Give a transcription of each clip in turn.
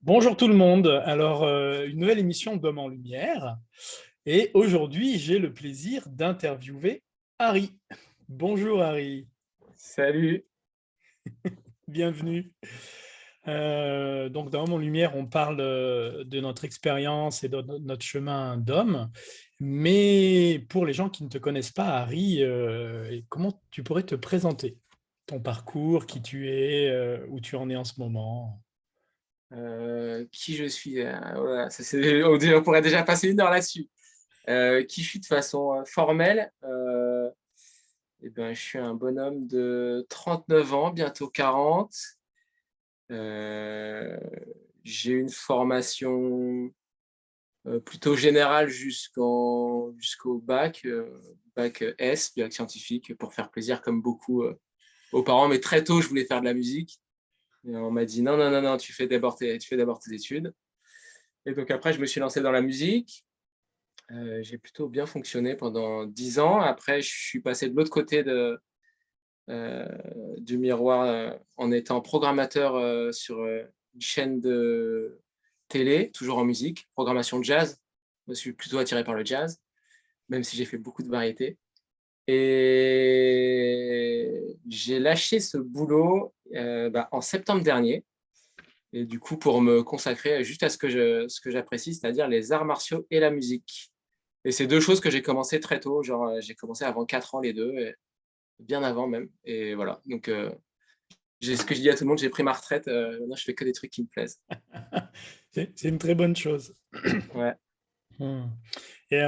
Bonjour tout le monde. Alors, une nouvelle émission d'Homme en Lumière. Et aujourd'hui, j'ai le plaisir d'interviewer Harry. Bonjour Harry, Salut. bienvenue. Donc, dans Homme en Lumière, on parle de notre expérience et de notre chemin d'homme. Mais pour les gens qui ne te connaissent pas, Harry, comment tu pourrais te présenter? Ton parcours, qui tu es, où tu en es en ce moment? Qui je suis? Voilà, ça c'est on pourrait déjà passer 1 heure là-dessus. Qui je suis de façon, formelle? Je suis un bonhomme de 39 ans, bientôt 40. Heu, j'ai une formation, plutôt générale jusqu'au bac, bac, S, bac scientifique, pour faire plaisir comme beaucoup, aux parents. Mais très tôt, je voulais faire de la musique et on m'a dit: «Non, non, non, non, tu fais d'abord tes études». Et donc après, je me suis lancé dans la musique. J'ai plutôt bien fonctionné pendant 10 ans. Après, je suis passé de l'autre côté heu, du miroir, en étant programmateur, sur, une chaîne de télé, toujours en musique, programmation jazz. Moi, je suis plutôt attiré par le jazz, même si j'ai fait beaucoup de variétés. Et j'ai lâché ce boulot, en septembre dernier. Et du coup, pour me consacrer juste à ce que j'apprécie, c'est-à-dire les arts martiaux et la musique. Et c'est 2 choses que j'ai commencé très tôt, genre, j'ai commencé avant 4 ans les 2, et bien avant même. Et voilà, donc j'ai ce que je dis à tout le monde, j'ai pris ma retraite, maintenant je fais que des trucs qui me plaisent. C'est une très bonne chose. Ouais. Hmm. Et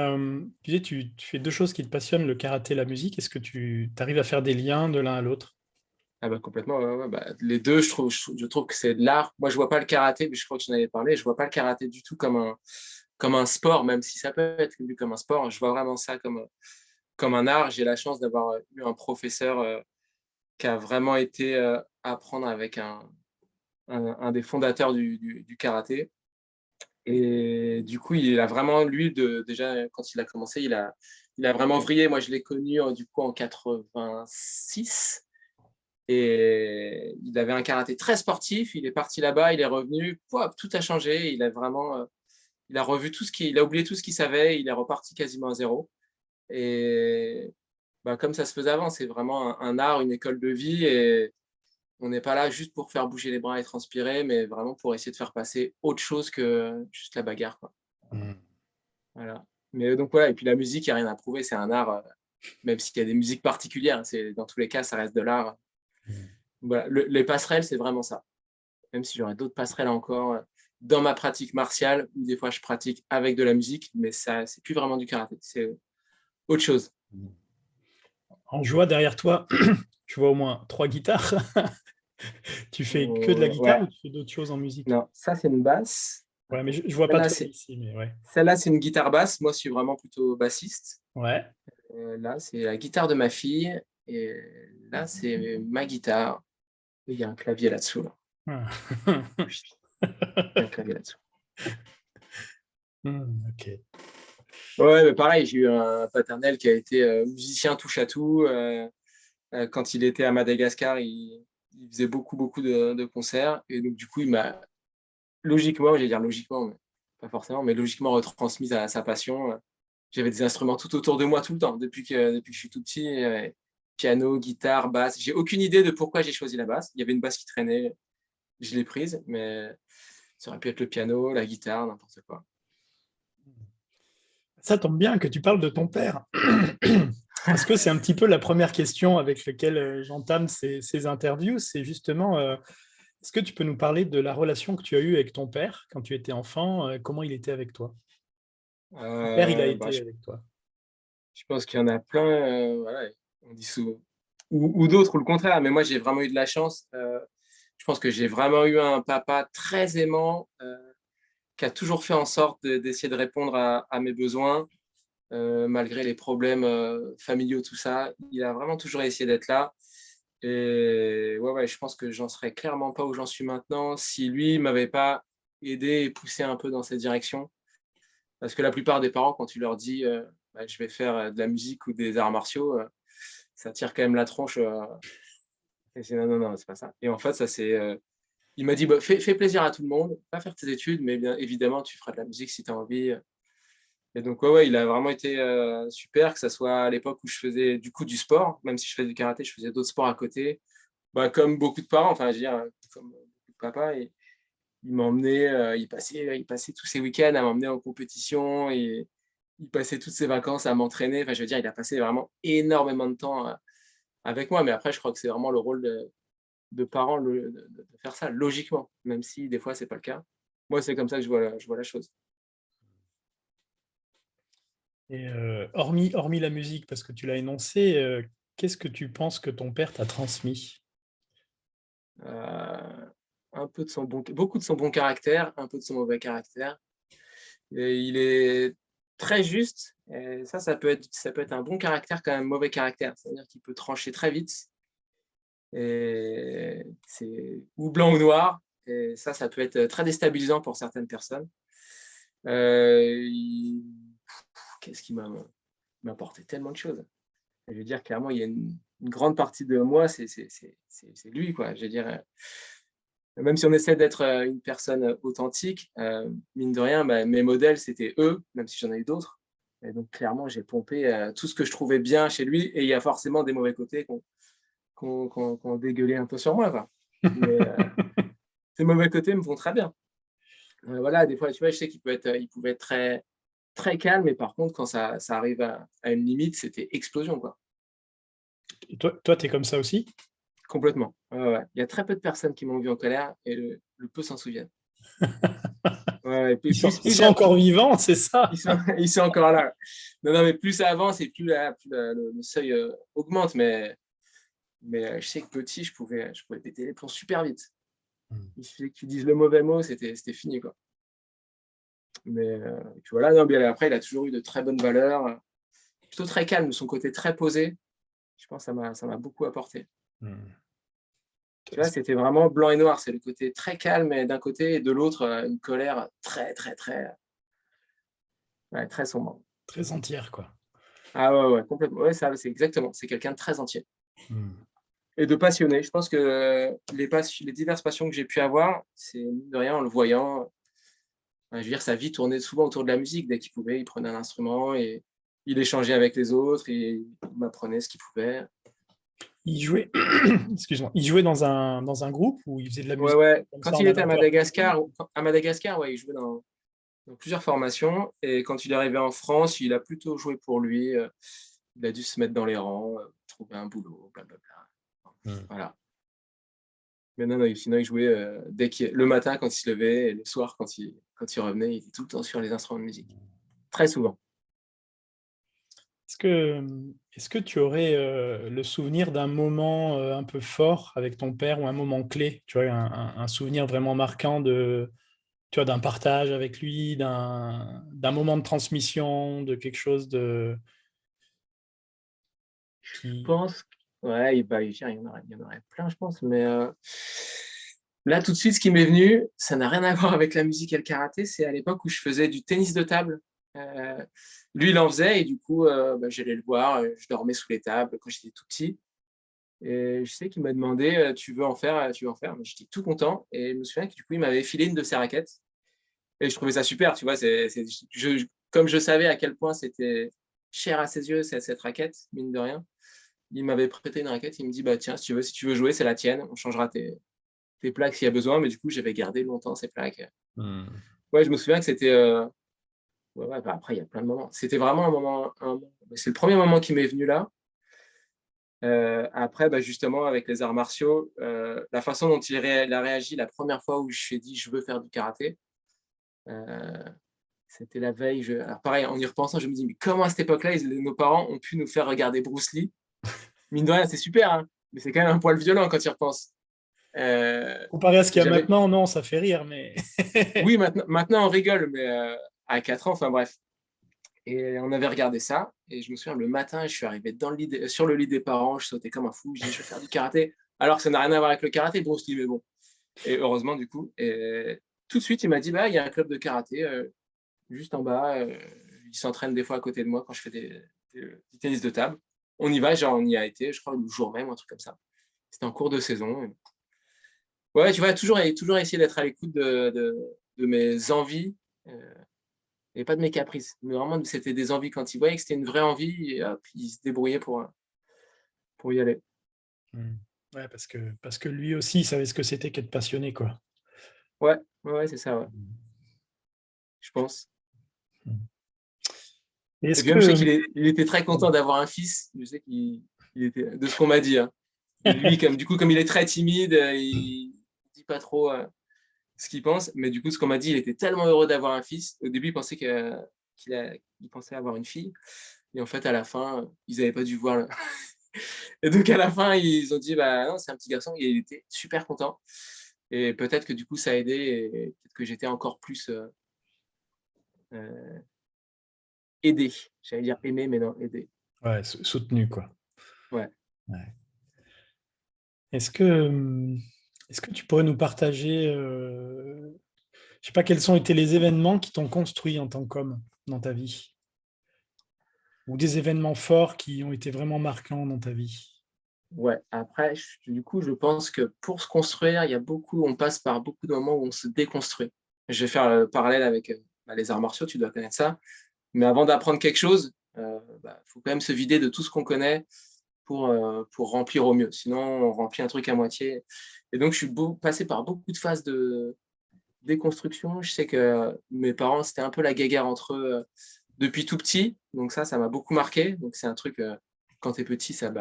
tu dis, tu fais deux choses qui te passionnent, le karaté et la musique. Est-ce que tu arrives à faire des liens de l'un à l'autre? Ah bah complètement, ouais, ouais, bah, les 2, je trouve que c'est de l'art. Moi, je vois pas le karaté, mais je crois que j'en avais parlé, je vois pas le karaté du tout comme un sport, même si ça peut être vu comme un sport. Je vois vraiment ça comme un art. J'ai la chance d'avoir, eu un professeur, qui a vraiment été, apprendre avec un des fondateurs du karaté. Et du coup, il a vraiment, lui, déjà, quand il a commencé, il a vraiment vrillé. Moi, je l'ai connu, du coup, en 86, et il avait un karaté très sportif. Il est parti là-bas, il est revenu, pouah, tout a changé. Il a revu il a oublié tout ce qu'il savait, il est reparti quasiment à zéro. Et bah, comme ça se faisait avant, c'est vraiment un art, une école de vie. Et on n'est pas là juste pour faire bouger les bras et transpirer, mais vraiment pour essayer de faire passer autre chose que juste la bagarre, quoi. Hmm. Voilà. Mais donc voilà, et puis la musique, il y a rien à prouver, c'est un art, même s'il y a des musiques particulières, hein, c'est dans tous les cas, ça reste de l'art. Hmm. Voilà, les passerelles, c'est vraiment ça. Même si j'aurais d'autres passerelles encore, dans ma pratique martiale, où des fois je pratique avec de la musique, mais ça, c'est plus vraiment du karaté, c'est autre chose. En joie derrière toi, je vois au moins trois guitares. Tu fais que de la guitare Ouais, ou tu fais d'autres choses en musique? non, ça c'est une basse. Ouais, mais je vois pas Celle-là, toi c'est ici, mais ouais. celle-là, c'est une guitare basse. Moi, je suis vraiment plutôt bassiste. Ouais. Là, c'est la guitare de ma fille, et là, c'est ma guitare. Et il y a un clavier là-dessous, là. Ah. Il y a un clavier là-dessous. Ok. Ouais, mais pareil, j'ai eu un paternel qui a été, musicien touche à tout. Quand il était à Madagascar, il faisait beaucoup, beaucoup de concerts, et donc du coup, il m'a logiquement, j'allais dire logiquement, mais pas forcément, mais logiquement retransmis sa passion. J'avais des instruments tout autour de moi tout le temps, depuis que je suis tout petit, piano, guitare, basse. J'ai aucune idée de pourquoi j'ai choisi la basse. Il y avait une basse qui traînait, je l'ai prise, mais ça aurait pu être le piano, la guitare, n'importe quoi. Ça tombe bien que tu parles de ton père, parce que c'est un petit peu la première question avec laquelle j'entame ces interviews. C'est justement, est-ce que tu peux nous parler de la relation que tu as eue avec ton père quand tu étais enfant? Comment il était avec toi? Ton père, il a Bah, été avec toi. je pense qu'il y en a plein, voilà, on dit souvent, ou d'autres, ou le contraire, mais moi j'ai vraiment eu de la chance. Je pense que j'ai vraiment eu un papa très aimant, qui a toujours fait en sorte d'essayer de répondre à mes besoins, malgré les problèmes, familiaux, tout ça. Il a vraiment toujours essayé d'être là. Et ouais, ouais, je pense que j'en serais clairement pas où j'en suis maintenant si lui m'avait pas aidé et poussé un peu dans cette direction. Parce que la plupart des parents, quand tu leur dis, bah: «Je vais faire, de la musique ou des arts martiaux», ça tire quand même la tronche, et c'est: «Non, non, non, c'est pas ça». Et en fait, ça s'est, il m'a dit, bah, fais plaisir à tout le monde, pas faire tes études, mais bien évidemment, tu feras de la musique si tu as envie. Et donc, ouais, il a vraiment été super, que ce soit à l'époque où je faisais du coup du sport, même si je faisais du karaté, je faisais d'autres sports à côté. Bah, comme beaucoup de parents, enfin, je veux dire, comme beaucoup de papas, il m'emmenait, il passait tous ses week-ends à m'emmener en compétition et il passait toutes ses vacances à m'entraîner. Enfin, je veux dire, il a passé vraiment énormément de temps avec moi. Mais après, je crois que c'est vraiment le rôle de parents de faire ça logiquement, même si des fois, c'est pas le cas. Moi, c'est comme ça que je vois la chose. Et hormis la musique, parce que tu l'as énoncé, qu'est-ce que tu penses que ton père t'a transmis? Un peu de beaucoup de son bon caractère, un peu de son mauvais caractère. Et il est très juste. Et ça peut être un bon caractère quand même mauvais caractère. C'est-à-dire qu'il peut trancher très vite. Et c'est ou blanc ou noir. Et ça peut être très déstabilisant pour certaines personnes. Il Qu'est-ce qui m'a apporté tellement de choses. Je veux dire, clairement, il y a une grande partie de moi, c'est lui, quoi. Je veux dire, même si on essaie d'être, une personne, authentique, mine de rien, bah, mes modèles, c'était eux, même si j'en ai eu d'autres. Et donc clairement, j'ai pompé, tout ce que je trouvais bien chez lui et il y a forcément des mauvais côtés qu'on dégueulé un peu sur moi, quoi. Mais, ces mauvais côtés me vont très bien. Voilà, des fois, tu vois, je sais il pouvait être très très calme et par contre, quand ça arrive à une limite, c'était explosion, quoi. Et toi, tu es comme ça aussi? Complètement. Ouais, ouais, ouais. Il y a très peu de personnes qui m'ont vu en colère et le peu s'en souviennent. Ouais, ouais, Ils sont, plus ils plus sont j'a encore vivants, c'est ça? ils sont ils sont encore là. Non, non, mais plus ça avance et plus le seuil, augmente, mais je sais que petit, je pouvais péter les plombs super vite. Mmh. Il suffisait que tu dises le mauvais mot, c'était fini, quoi. Mais, puis voilà, non, mais après, il a toujours eu de très bonnes valeurs, plutôt très calme, son côté très posé, je pense que ça m'a beaucoup apporté. Mmh. Tu vois, c'était vraiment blanc et noir, c'est le côté très calme et d'un côté et de l'autre, une colère très, très, très, ouais, très sombre. Très entière, quoi. Ah ouais, ouais, complètement. Ouais, ça, c'est exactement, c'est quelqu'un de très entier. Mmh. Et de passionné. Je pense que les diverses passions que j'ai pu avoir, c'est mine de rien en le voyant, je veux dire sa vie tournait souvent autour de la musique. Dès qu'il pouvait, il prenait un instrument et il échangeait avec les autres et il m'apprenait ce qu'il pouvait. Il jouait excuse-moi, il jouait dans un groupe ou il faisait de la Ouais, musique ouais. comme ça Quand en il était amateur chez lui? À Madagascar, ouais, il jouait dans plusieurs formations et quand il est arrivé en France, il a plutôt joué pour lui, il a dû se mettre dans les rangs, trouver un boulot, blablabla. Mmh. Voilà. Mais non, non, sinon il jouait, le matin quand il se levait et le soir quand il revenait, il était tout le temps sur les instruments de musique. Très souvent. Est-ce que tu aurais, le souvenir d'un moment, un peu fort avec ton père ou un moment clé? Tu vois, un souvenir vraiment marquant tu vois, d'un partage avec lui, d'un moment de transmission, de quelque chose de Je qui pense ouais, bah, il y en aurait plein, je pense, mais là, tout de suite, ce qui m'est venu, ça n'a rien à voir avec la musique et le karaté, c'est à l'époque où je faisais du tennis de table. Heu, Lui, il en faisait et du coup, bah, j'allais le voir, je dormais sous les tables quand j'étais tout petit et je sais qu'il m'a demandé: Tu veux en faire, tu veux en faire?» Mais j'étais tout content et je me souviens que du coup, il m'avait filé une de ses raquettes et je trouvais ça super, tu vois? C'est comme je savais à quel point c'était cher à ses yeux, cette raquette, mine de rien. Il m'avait prêté une raquette, il me dit: «Bah, tiens, si tu veux jouer, c'est la tienne, on changera tes plaques s'il y a besoin», mais du coup, j'avais gardé longtemps ces plaques. mmh, Ouais, je me souviens que c'était, ouais, ouais, bah, après il y a plein de moments. C'était vraiment c'est le premier moment qui m'est venu là. Après, bah, justement avec les arts martiaux, la façon dont il a réagi la première fois où je lui ai dit: «Je veux faire du karaté», heu, c'était la veille, alors pareil, en y repensant, je me dis: «Mais comment à cette époque-là, nos parents ont pu nous faire regarder Bruce Lee?» Mine de rien, c'est super, hein, mais c'est quand même un poil violent quand tu y repenses. Heu, comparé à ce qu'il y a j'avais maintenant, non, ça fait rire, mais Oui, maintenant on rigole, mais à 4 ans, enfin bref, et on avait regardé ça et je me souviens le matin, je suis arrivé sur le lit des parents, je sautais comme un fou, je dis: «Je veux faire du karaté», alors que ça n'a rien à voir avec le karaté, Bruce Lee, mais bon, et heureusement du coup, et tout de suite il m'a dit: «Bah, il y a un club de karaté, juste en bas, ils s'entraînent des fois à côté de moi quand je fais du tennis de table. On y va», genre on y a été, je crois le jour même, un truc comme ça. C'était en cours de saison. Ouais, tu vois, toujours essayer d'être à l'écoute de mes envies et pas de mes caprices. Mais vraiment, c'était des envies quand il voyait que c'était une vraie envie et hop, il se débrouillait pour y aller. Mmh. Ouais, parce que lui aussi, il savait ce que c'était qu'être passionné, quoi. Ouais, ouais, ouais, c'est ça, ouais, Mmh. je pense. Mmh. Et Est-ce puis même, je sais que il était très content d'avoir un fils. Je sais qu'il était, de ce qu'on m'a dit, hein. Et lui, comme il est très timide, il dit pas trop ce qu'il pense. Mais du coup, ce qu'on m'a dit, il était tellement heureux d'avoir un fils. Au début, il pensait qu'il pensait avoir une fille. Et en fait, à la fin, ils n'avaient pas dû voir. Et donc, à la fin, ils ont dit, bah non, c'est un petit garçon. Et il était super content. Et peut-être que du coup, ça a aidé. Et peut-être que j'étais encore plus euh, aidé. J'allais dire aimé, mais non, aidé. ouais, soutenu, quoi. Ouais. Ouais. Est-ce que, est-ce que tu pourrais nous partager, je sais pas, quels ont été les événements qui t'ont construit en tant qu'homme dans ta vie? Ou des événements forts qui ont été vraiment marquants dans ta vie? Ouais, après, du coup, je pense que pour se construire, on passe par beaucoup de moments où on se déconstruit. Je vais faire le parallèle avec les arts martiaux, tu dois connaître ça. Mais avant d'apprendre quelque chose, faut quand même se vider de tout ce qu'on connaît pour remplir au mieux. Sinon, on remplit un truc à moitié. Et donc, je suis passé par beaucoup de phases de déconstruction. Je sais que mes parents, c'était un peu la guéguerre entre eux depuis tout petit. Donc ça m'a beaucoup marqué. Donc c'est un truc, quand tu es petit, ça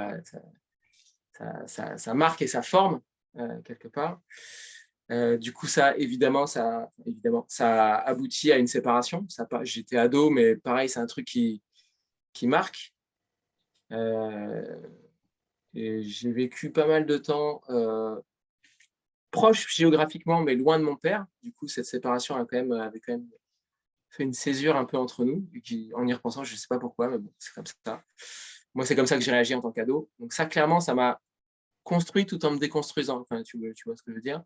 marque et ça forme quelque part. Du coup, ça aboutit à une séparation. J'étais ado, mais pareil, c'est un truc qui marque. Euh, et j'ai vécu pas mal de temps proche géographiquement, mais loin de mon père. Du coup, cette séparation avait quand même fait une césure un peu entre nous. Et en y repensant, je ne sais pas pourquoi, mais bon, c'est comme ça. Moi, c'est comme ça que j'ai réagi en tant qu'ado. Donc ça, clairement, ça m'a construit tout en me déconstruisant. Enfin, tu vois ce que je veux dire.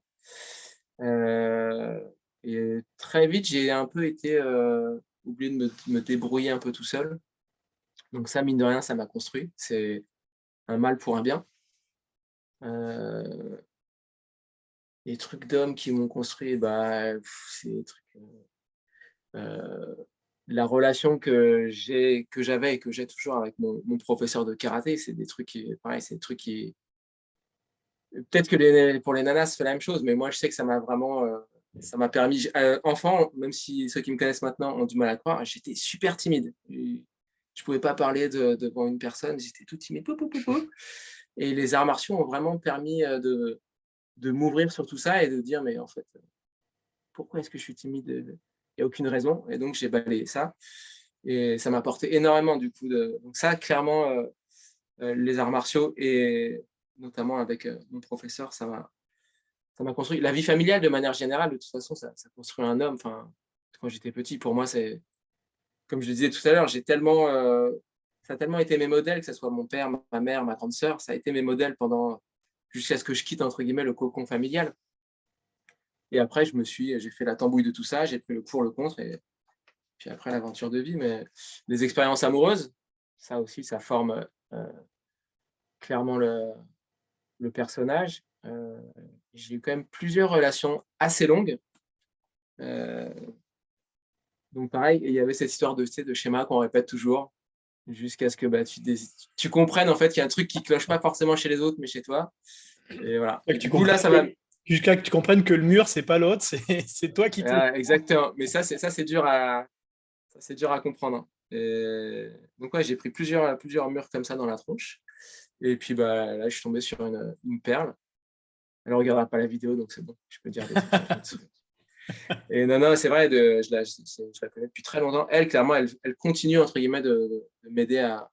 Euh, et très vite, j'ai un peu été obligé de me débrouiller un peu tout seul. Donc ça, mine de rien, ça m'a construit. C'est un mal pour un bien. Euh, les trucs d'hommes qui m'ont construit, c'est des trucs. Euh, la relation que j'avais et que j'ai toujours avec mon professeur de karaté, c'est des trucs qui, pareil, c'est des trucs qui. Peut-être que pour les nanas, c'est la même chose, mais moi, je sais que ça m'a vraiment. Ça m'a permis. Enfant, même si ceux qui me connaissent maintenant ont du mal à croire, j'étais super timide. Je pouvais pas parler devant une personne, j'étais tout timide. Pou, pou, pou, pou. Et les arts martiaux ont vraiment permis de m'ouvrir sur tout ça et de dire, mais en fait, pourquoi est-ce que je suis timide? Il n'y a aucune raison. Et donc, j'ai balayé ça. Et ça m'a apporté énormément, du coup. Donc ça, clairement, les arts martiaux et notamment avec mon professeur, ça m'a construit. La vie familiale, de manière générale, de toute façon, ça construit un homme. Enfin, quand j'étais petit, pour moi, c'est, comme je le disais tout à l'heure, ça a tellement été mes modèles, que ce soit mon père, ma mère, ma grande sœur, ça a été mes modèles jusqu'à ce que je quitte, entre guillemets, le cocon familial. Et après, j'ai fait la tambouille de tout ça, j'ai pris le pour, le contre, et puis après, l'aventure de vie. Mais les expériences amoureuses, ça aussi, ça forme clairement le personnage. J'ai eu quand même plusieurs relations assez longues. Euh, donc pareil, il y avait cette histoire de schéma qu'on répète toujours, jusqu'à ce que tu comprennes en fait qu'il y a un truc qui cloche pas forcément chez les autres, mais chez toi. Et voilà. Et du coup, là, Jusqu'à que tu comprennes que le mur, c'est pas l'autre, c'est toi qui te le. exactement. Mais c'est dur à comprendre, hein. Et donc ouais, j'ai pris plusieurs murs comme ça dans la tronche. Et puis là, je suis tombé sur une perle. Elle ne regardera pas la vidéo, donc c'est bon, je peux dire des trucs là-dessus. Et non, c'est vrai, je la connais depuis très longtemps. Elle, clairement, elle continue, entre guillemets, de m'aider à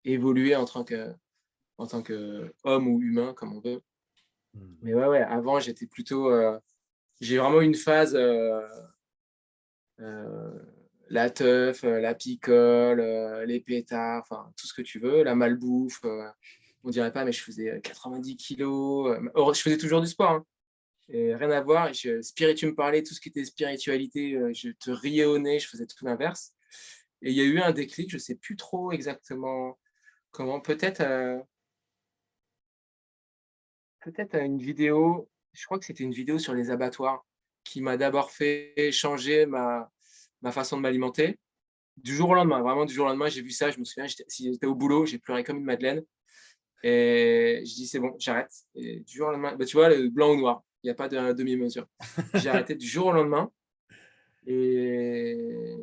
évoluer en tant que homme ou humain, comme on veut. Mais ouais, avant, j'ai vraiment une phase, euh, la teuf, la picole, les pétards, enfin, tout ce que tu veux, la malbouffe. On dirait pas, mais je faisais 90 kilos. Je faisais toujours du sport, hein. Et rien à voir. Tu me parlais, tout ce qui était spiritualité, je te riais au nez, je faisais tout l'inverse. Et il y a eu un déclic, je ne sais plus trop exactement comment, peut-être à une vidéo je crois que c'était une vidéo sur les abattoirs qui m'a d'abord fait changer ma façon de m'alimenter. Du jour au lendemain, vraiment du jour au lendemain, j'ai vu ça, je me souviens, si j'étais au boulot, j'ai pleuré comme une madeleine et je dis: «C'est bon, j'arrête» et du jour au lendemain, bah, tu vois, le blanc ou noir, il y a pas de demi-mesure. J'ai arrêté du jour au lendemain et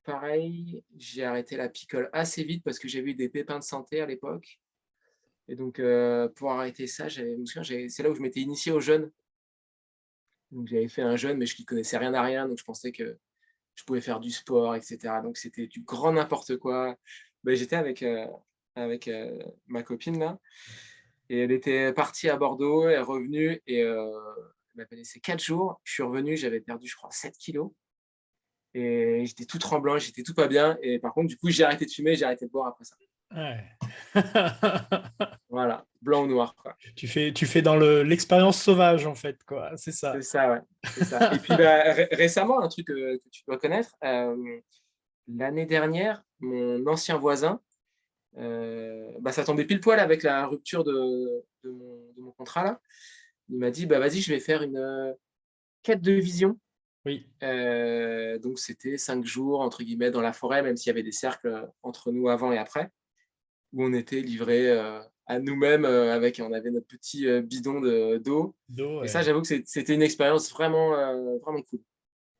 pareil, j'ai arrêté la picole assez vite parce que j'avais eu des pépins de santé à l'époque et donc pour arrêter ça, je me souviens, c'est là où je m'étais initié au jeûne. Donc j'avais fait un jeûne, mais je n'y connaissais rien à rien, donc je pensais que je pouvais faire du sport et cetera. Donc c'était du grand n'importe quoi. Beh, j'étais avec ma copine là et elle était partie à Bordeaux, elle est revenue et elle m'avait laissé 4 jours. Je suis revenu, j'avais perdu je crois 7 kilos et j'étais tout tremblant, j'étais tout pas bien et par contre du coup j'ai arrêté de fumer, j'ai arrêté de boire après ça. Ouais. Voilà, blanc ou noir quoi. Tu fais dans l'expérience sauvage, en fait, quoi, c'est ça. C'est ça, ouais, c'est ça et puis, bah, récemment un truc, que tu dois connaître, l'année dernière, mon ancien voisin, bah, ça tombait pile poil avec la rupture de mon contrat là. Il m'a dit: «Bah, vas-y, je vais faire une, quête de vision». Oui. Donc c'était 5 jours entre guillemets dans la forêt, même s'il y avait des cercles, entre nous avant et après, où on était livrés, à nous-mêmes, avec on avait notre petit, bidon d'eau D'eau, et ça j'avoue que c'était une expérience vraiment, vraiment cool.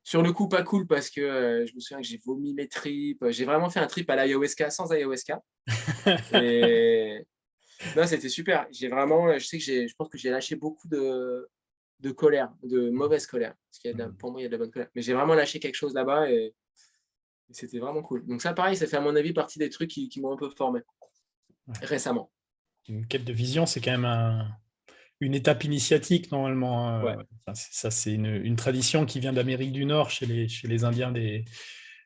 Sur le coup, pas cool parce que, je me souviens que j'ai vomi mes tripes, j'ai vraiment fait un trip à l'ayahuasca sans ayahuasca et non, c'était super. J'ai vraiment, je sais que je pense que j'ai lâché beaucoup de colère, de mauvaise colère, parce qu'il y a Mmh. pour moi, il y a de la bonne colère. Mais j'ai vraiment lâché quelque chose là-bas et c'était vraiment cool. Donc ça, pareil, ça fait à mon avis partie des trucs qui m'ont un peu formé Ouais. récemment. Une quête de vision, c'est quand même une étape initiatique, normalement, Ouais, hein. Ça, c'est une tradition qui vient d'Amérique du Nord chez les Indiens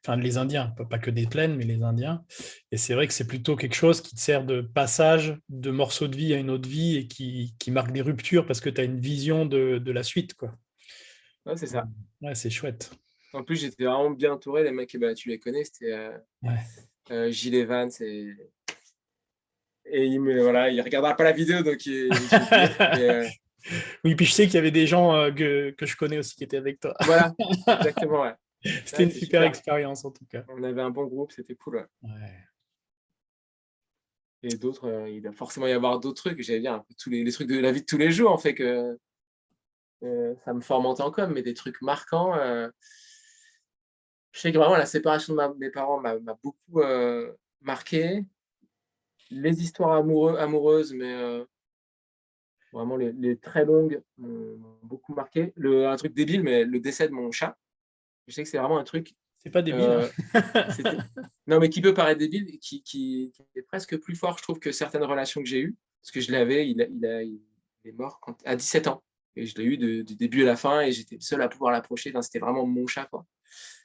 enfin, les Indiens, pas que des plaines, mais les Indiens. Et c'est vrai que c'est plutôt quelque chose qui te sert de passage de morceau de vie à une autre vie et qui marque des ruptures parce que tu as une vision de la suite, quoi. ouais, c'est ça. Ouais, c'est chouette. En plus, j'étais vraiment bien entouré. Les mecs, bah, tu les connais, c'était, Ouais. Gilles Evans et voilà, il regardera pas la vidéo, donc je vais te dire, mais Oui, puis je sais qu'il y avait des gens que je connais aussi qui étaient avec toi. voilà, exactement, ouais. C'était Ouais, une c'est super super. expérience, en tout cas. On avait un bon groupe, c'était cool, ouais. Ouais. Et d'autres, il doit forcément y avoir d'autres trucs. J'allais dire un peu tous les trucs de la vie de tous les jours, en fait, que ça me forme en tant qu'homme, mais des trucs marquants, je sais que vraiment la séparation de mes parents m'a beaucoup, marqué. Les histoires amoureuses, mais vraiment les très longues m'ont beaucoup marqué. Un truc débile, mais le décès de mon chat, je sais que c'est vraiment un truc, C'est pas débile, heu, hein. c'était non, mais qui peut paraître débile, qui est presque plus fort, je trouve, que certaines relations que j'ai eues. Parce que je l'avais, il est mort à 17 ans et je l'ai eu du début à la fin et j'étais le seul à pouvoir l'approcher. Enfin, c'était vraiment mon chat, quoi.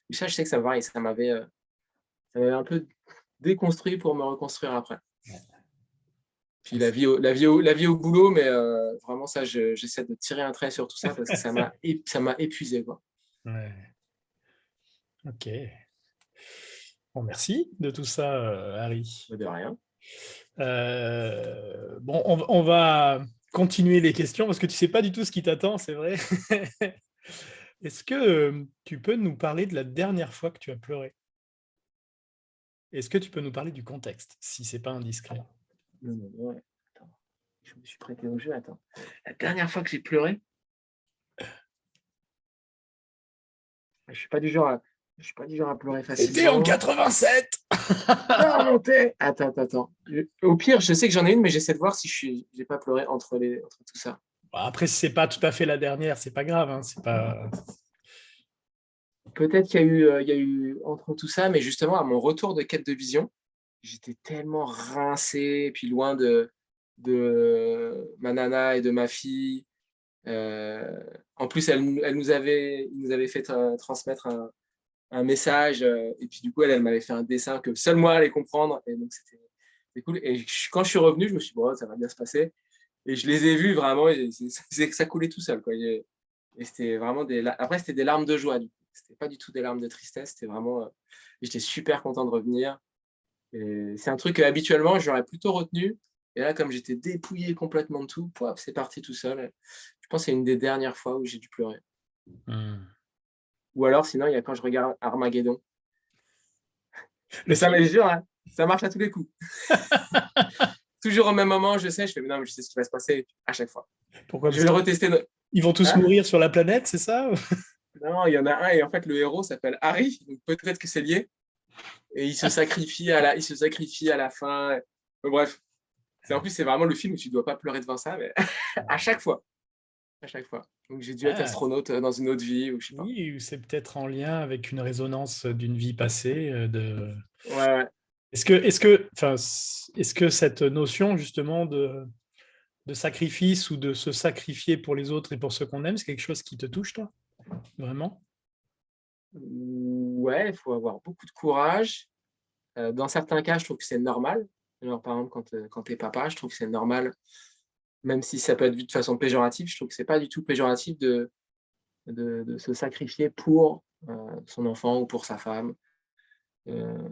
Et ça, je sais que ça pareil, ça m'avait un peu déconstruit pour me reconstruire après. Puis Ouais. la vie au boulot, mais vraiment ça, j'essaie de tirer un trait sur tout ça parce que ça m'a épuisé, quoi. Ouais. Ok. Bon, merci de tout ça, Harry. Bah, de rien. Bon, on va continuer les questions parce que tu sais pas du tout ce qui t'attend, c'est vrai. Est-ce que tu peux nous parler de la dernière fois que tu as pleuré? Est-ce que tu peux nous parler du contexte, si c'est pas indiscret? Non, non, ouais, attends, je me suis prêté au jeu, attends. La dernière fois que j'ai pleuré, je suis pas du genre à je suis pas du genre à pleurer C'était en facilement. 87. Ah remonter! Attends. Au pire, je sais que j'en ai une, mais j'essaie de voir si j'ai pas pleuré entre tout ça. Bon, après, si c'est pas tout à fait la dernière, c'est pas grave, hein, c'est pas. Peut-être il y a eu entre tout ça, mais justement à mon retour de quête de vision, j'étais tellement rincé et puis loin de ma nana et de ma fille. Heu, En plus, il nous avait fait transmettre un message, et puis du coup, elle m'avait fait un dessin que seul moi allais comprendre et donc c'était cool et quand je suis revenu, je me suis dit: «Bon, ça va bien se passer» et je les ai vus vraiment et ça coulait tout seul, quoi et c'était vraiment après c'était des larmes de joie, du coup. C'était pas du tout des larmes de tristesse, c'était vraiment, j'étais super content de revenir et c'est un truc, habituellement, j'aurais plutôt retenu Et là, comme j'étais dépouillé complètement de tout, poif, c'est parti tout seul. Je pense que c'est une des dernières fois où j'ai dû pleurer. Ou alors, sinon, il y a quand je regarde Armageddon. Mais Le ça, mais film? je jure, hein, ça marche à tous les coups. Toujours au même moment, je sais, je fais, mais non, mais je sais ce qui va se passer à chaque fois. Pourquoi? Je Parce vais le qu'ils retester. vont tous Hein? mourir sur la planète, c'est ça? Non, il y en a un, et en fait, le héros s'appelle Harry, donc peut-être que c'est lié. Et il se sacrifie à la fin. Bref, en plus, c'est vraiment le film où tu ne dois pas pleurer devant ça, mais à chaque fois. À chaque fois. Donc j'ai dû être Ah, astronaute dans une autre vie, ou je sais pas. oui, ou c'est peut-être en lien avec une résonance d'une vie passée. Ouais, ouais. Enfin, est-ce que cette notion justement de sacrifice ou de se sacrifier pour les autres et pour ceux qu'on aime, c'est quelque chose qui te touche, toi? Vraiment? Ouais, il faut avoir beaucoup de courage. Dans certains cas, je trouve que c'est normal. Genre, par exemple, quand tu es papa, je trouve que c'est normal, même si ça peut être vu de façon péjorative, je trouve que c'est pas du tout péjoratif de se sacrifier pour son enfant ou pour sa femme. Euh,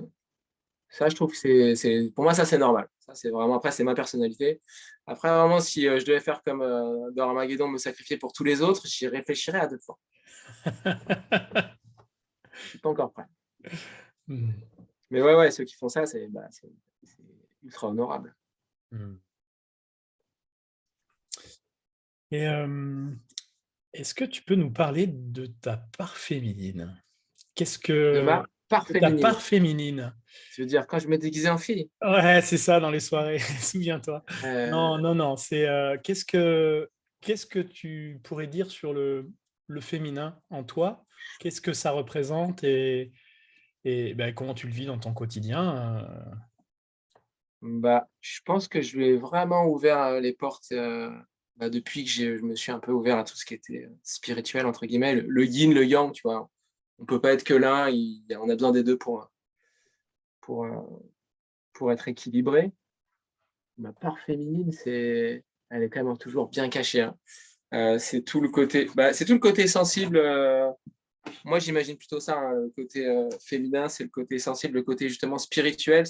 Ça, je trouve que pour moi, ça, c'est normal. Ça, c'est vraiment, après, c'est ma personnalité. Après, vraiment, si je devais faire comme dans Armageddon, me sacrifier pour tous les autres, j'y réfléchirais à 2 fois. Je suis pas encore prêt. Hmm. Mais ouais, ouais, ceux qui font ça, c'est ultra honorable. Hmm. Et est-ce que tu peux nous parler de ta part féminine? Qu'est-ce De que ma part de ta féminine. part féminine? Tu veux dire, quand je me déguisais en fille, Ouais, c'est ça dans les soirées, souviens-toi. Non, euh, non, non, c'est qu'est-ce que tu pourrais dire sur le féminin en toi? Qu'est-ce que ça représente et ben, comment tu le vis dans ton quotidien? bah, je pense que je lui ai vraiment ouvert les portes depuis que je me suis un peu ouvert à tout ce qui était spirituel, entre guillemets, le yin, le yang, tu vois. On peut pas être que l'un, on a besoin des deux pour, euh, pour être équilibré. Ma part féminine, elle est quand même toujours bien cachée, hein. C'est tout le côté sensible. Moi, j'imagine plutôt ça, hein, le côté féminin, c'est le côté sensible, le côté justement spirituel.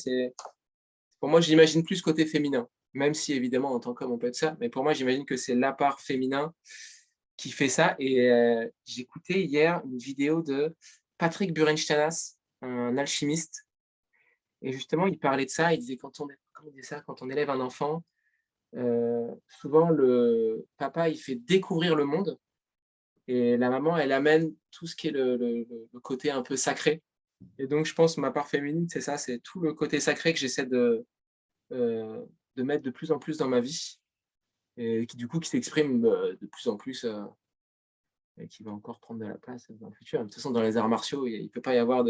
Pour moi, j'imagine plus côté féminin, même si évidemment, en tant qu'homme, on peut être ça. Mais pour moi, j'imagine que c'est la part féminin qui fait ça. Et j'écoutais hier une vidéo de Patrick Burenstanas, un alchimiste. Et justement, il parlait de ça. Il disait comment il disait ça, quand on élève un enfant, souvent le papa, il fait découvrir le monde. Et la maman, elle amène tout ce qui est le côté un peu sacré. Et donc, je pense que ma part féminine, c'est ça, c'est tout le côté sacré que j'essaie euh, de mettre de plus en plus dans ma vie et qui s'exprime de plus en plus et qui va encore prendre de la place dans le futur. De toute façon, dans les arts martiaux, il ne peut pas y avoir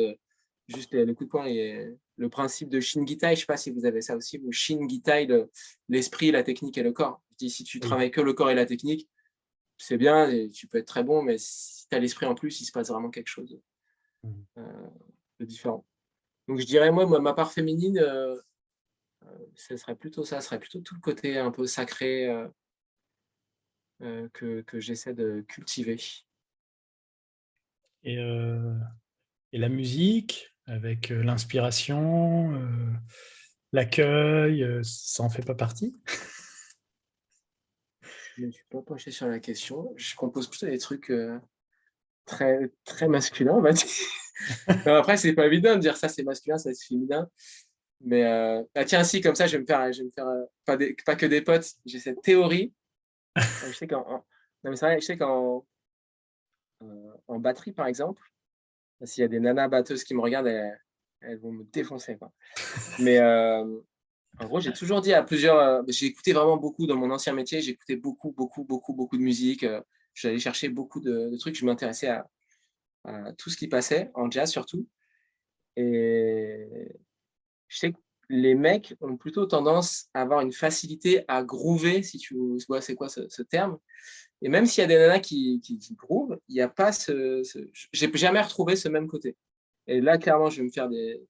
juste le coup de poing. Et le principe de Shingitai, je ne sais pas si vous avez ça aussi, ou Shingitai, l'esprit, la technique et le corps. Je dis, si tu Oui. travailles que le corps et la technique, c'est bien, et tu peux être très bon, mais si tu as l'esprit en plus, il se passe vraiment quelque chose euh, de différent. Donc je dirais, moi, ma part féminine, ce serait plutôt ça, ce serait plutôt tout le côté un peu sacré que j'essaie de cultiver. Et, et la musique, avec l'inspiration, l'accueil, ça en fait pas partie? Je ne me suis pas penché sur la question. Je compose plutôt des trucs très, très masculins, on va dire. Non, après, c'est pas évident de dire ça, c'est masculin, ça, c'est féminin. Mais tiens, si, comme ça, je vais me faire pas que des potes. J'ai cette théorie. Je sais non, mais c'est vrai, je sais en batterie, par exemple, s'il y a des nanas batteuses qui me regardent, elles vont me défoncer, quoi. Mais en gros, j'ai toujours dit à plusieurs. J'ai écouté vraiment beaucoup dans mon ancien métier. J'écoutais beaucoup, beaucoup, beaucoup, beaucoup de musique. J'allais chercher beaucoup de trucs. Je m'intéressais à tout ce qui passait, en jazz surtout. Et je sais que les mecs ont plutôt tendance à avoir une facilité à groover, si tu vois c'est quoi ce terme. Et même s'il y a des nanas qui groovent, il n'y a pas j'ai jamais retrouvé ce même côté. Et là, clairement, je vais me faire des.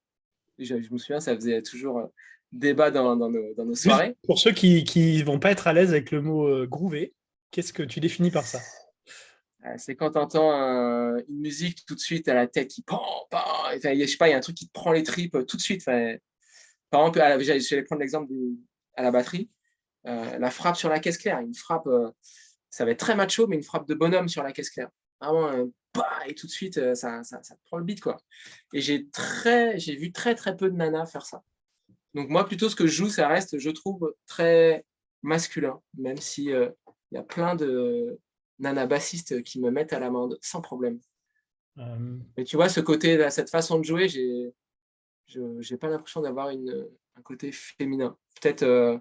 Je me souviens, ça faisait toujours débat dans nos Juste soirées. pour ceux qui vont pas être à l'aise avec le mot groover, qu'est-ce que tu définis par ça? C'est quand tu entends une musique tout de suite à la tête qui pan, pan, enfin, je sais pas, il y a un truc qui te prend les tripes tout de suite. Enfin, par exemple, j'allais prendre l'exemple à la batterie. la frappe sur la caisse claire, une frappe, ça va être très macho, mais une frappe de bonhomme sur la caisse claire. Vraiment, bah, et tout de suite, ça te prend le beat, quoi. Et j'ai vu très, très peu de nanas faire ça. Donc moi, plutôt, ce que je joue, ça reste, je trouve, très masculin, même si il y a plein de nanas bassistes qui me mettent à l'amende sans problème. Euh, Mais tu vois, ce côté, là, cette façon de jouer, j'ai pas l'impression d'avoir un côté féminin. Peut-être.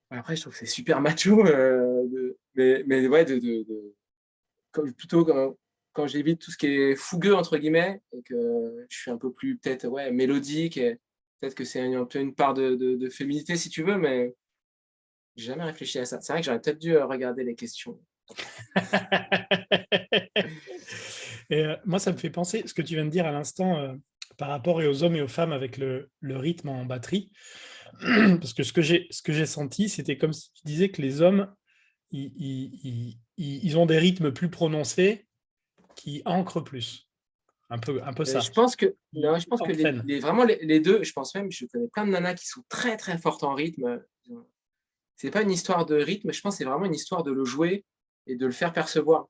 Après, je trouve que c'est super macho, mais ouais, plutôt quand j'évite tout ce qui est fougueux entre guillemets et que je suis un peu plus peut-être ouais mélodique et peut-être que c'est un peu une part de féminité si tu veux, mais j'ai jamais réfléchi à ça. C'est vrai que j'aurais peut-être dû regarder les questions. Et moi, ça me fait penser, ce que tu viens de dire à l'instant, par rapport aux hommes et aux femmes avec le rythme en batterie, parce que ce que j'ai senti, c'était comme si tu disais que les hommes, ils ont des rythmes plus prononcés qui ancrent plus. Un peu Je ça. pense que non, Ils je pense que entraînent. vraiment les deux, je pense même, je connais plein de nanas qui sont très très fortes en rythme. C'est pas une histoire de rythme, je pense que c'est vraiment une histoire de le jouer et de le faire percevoir.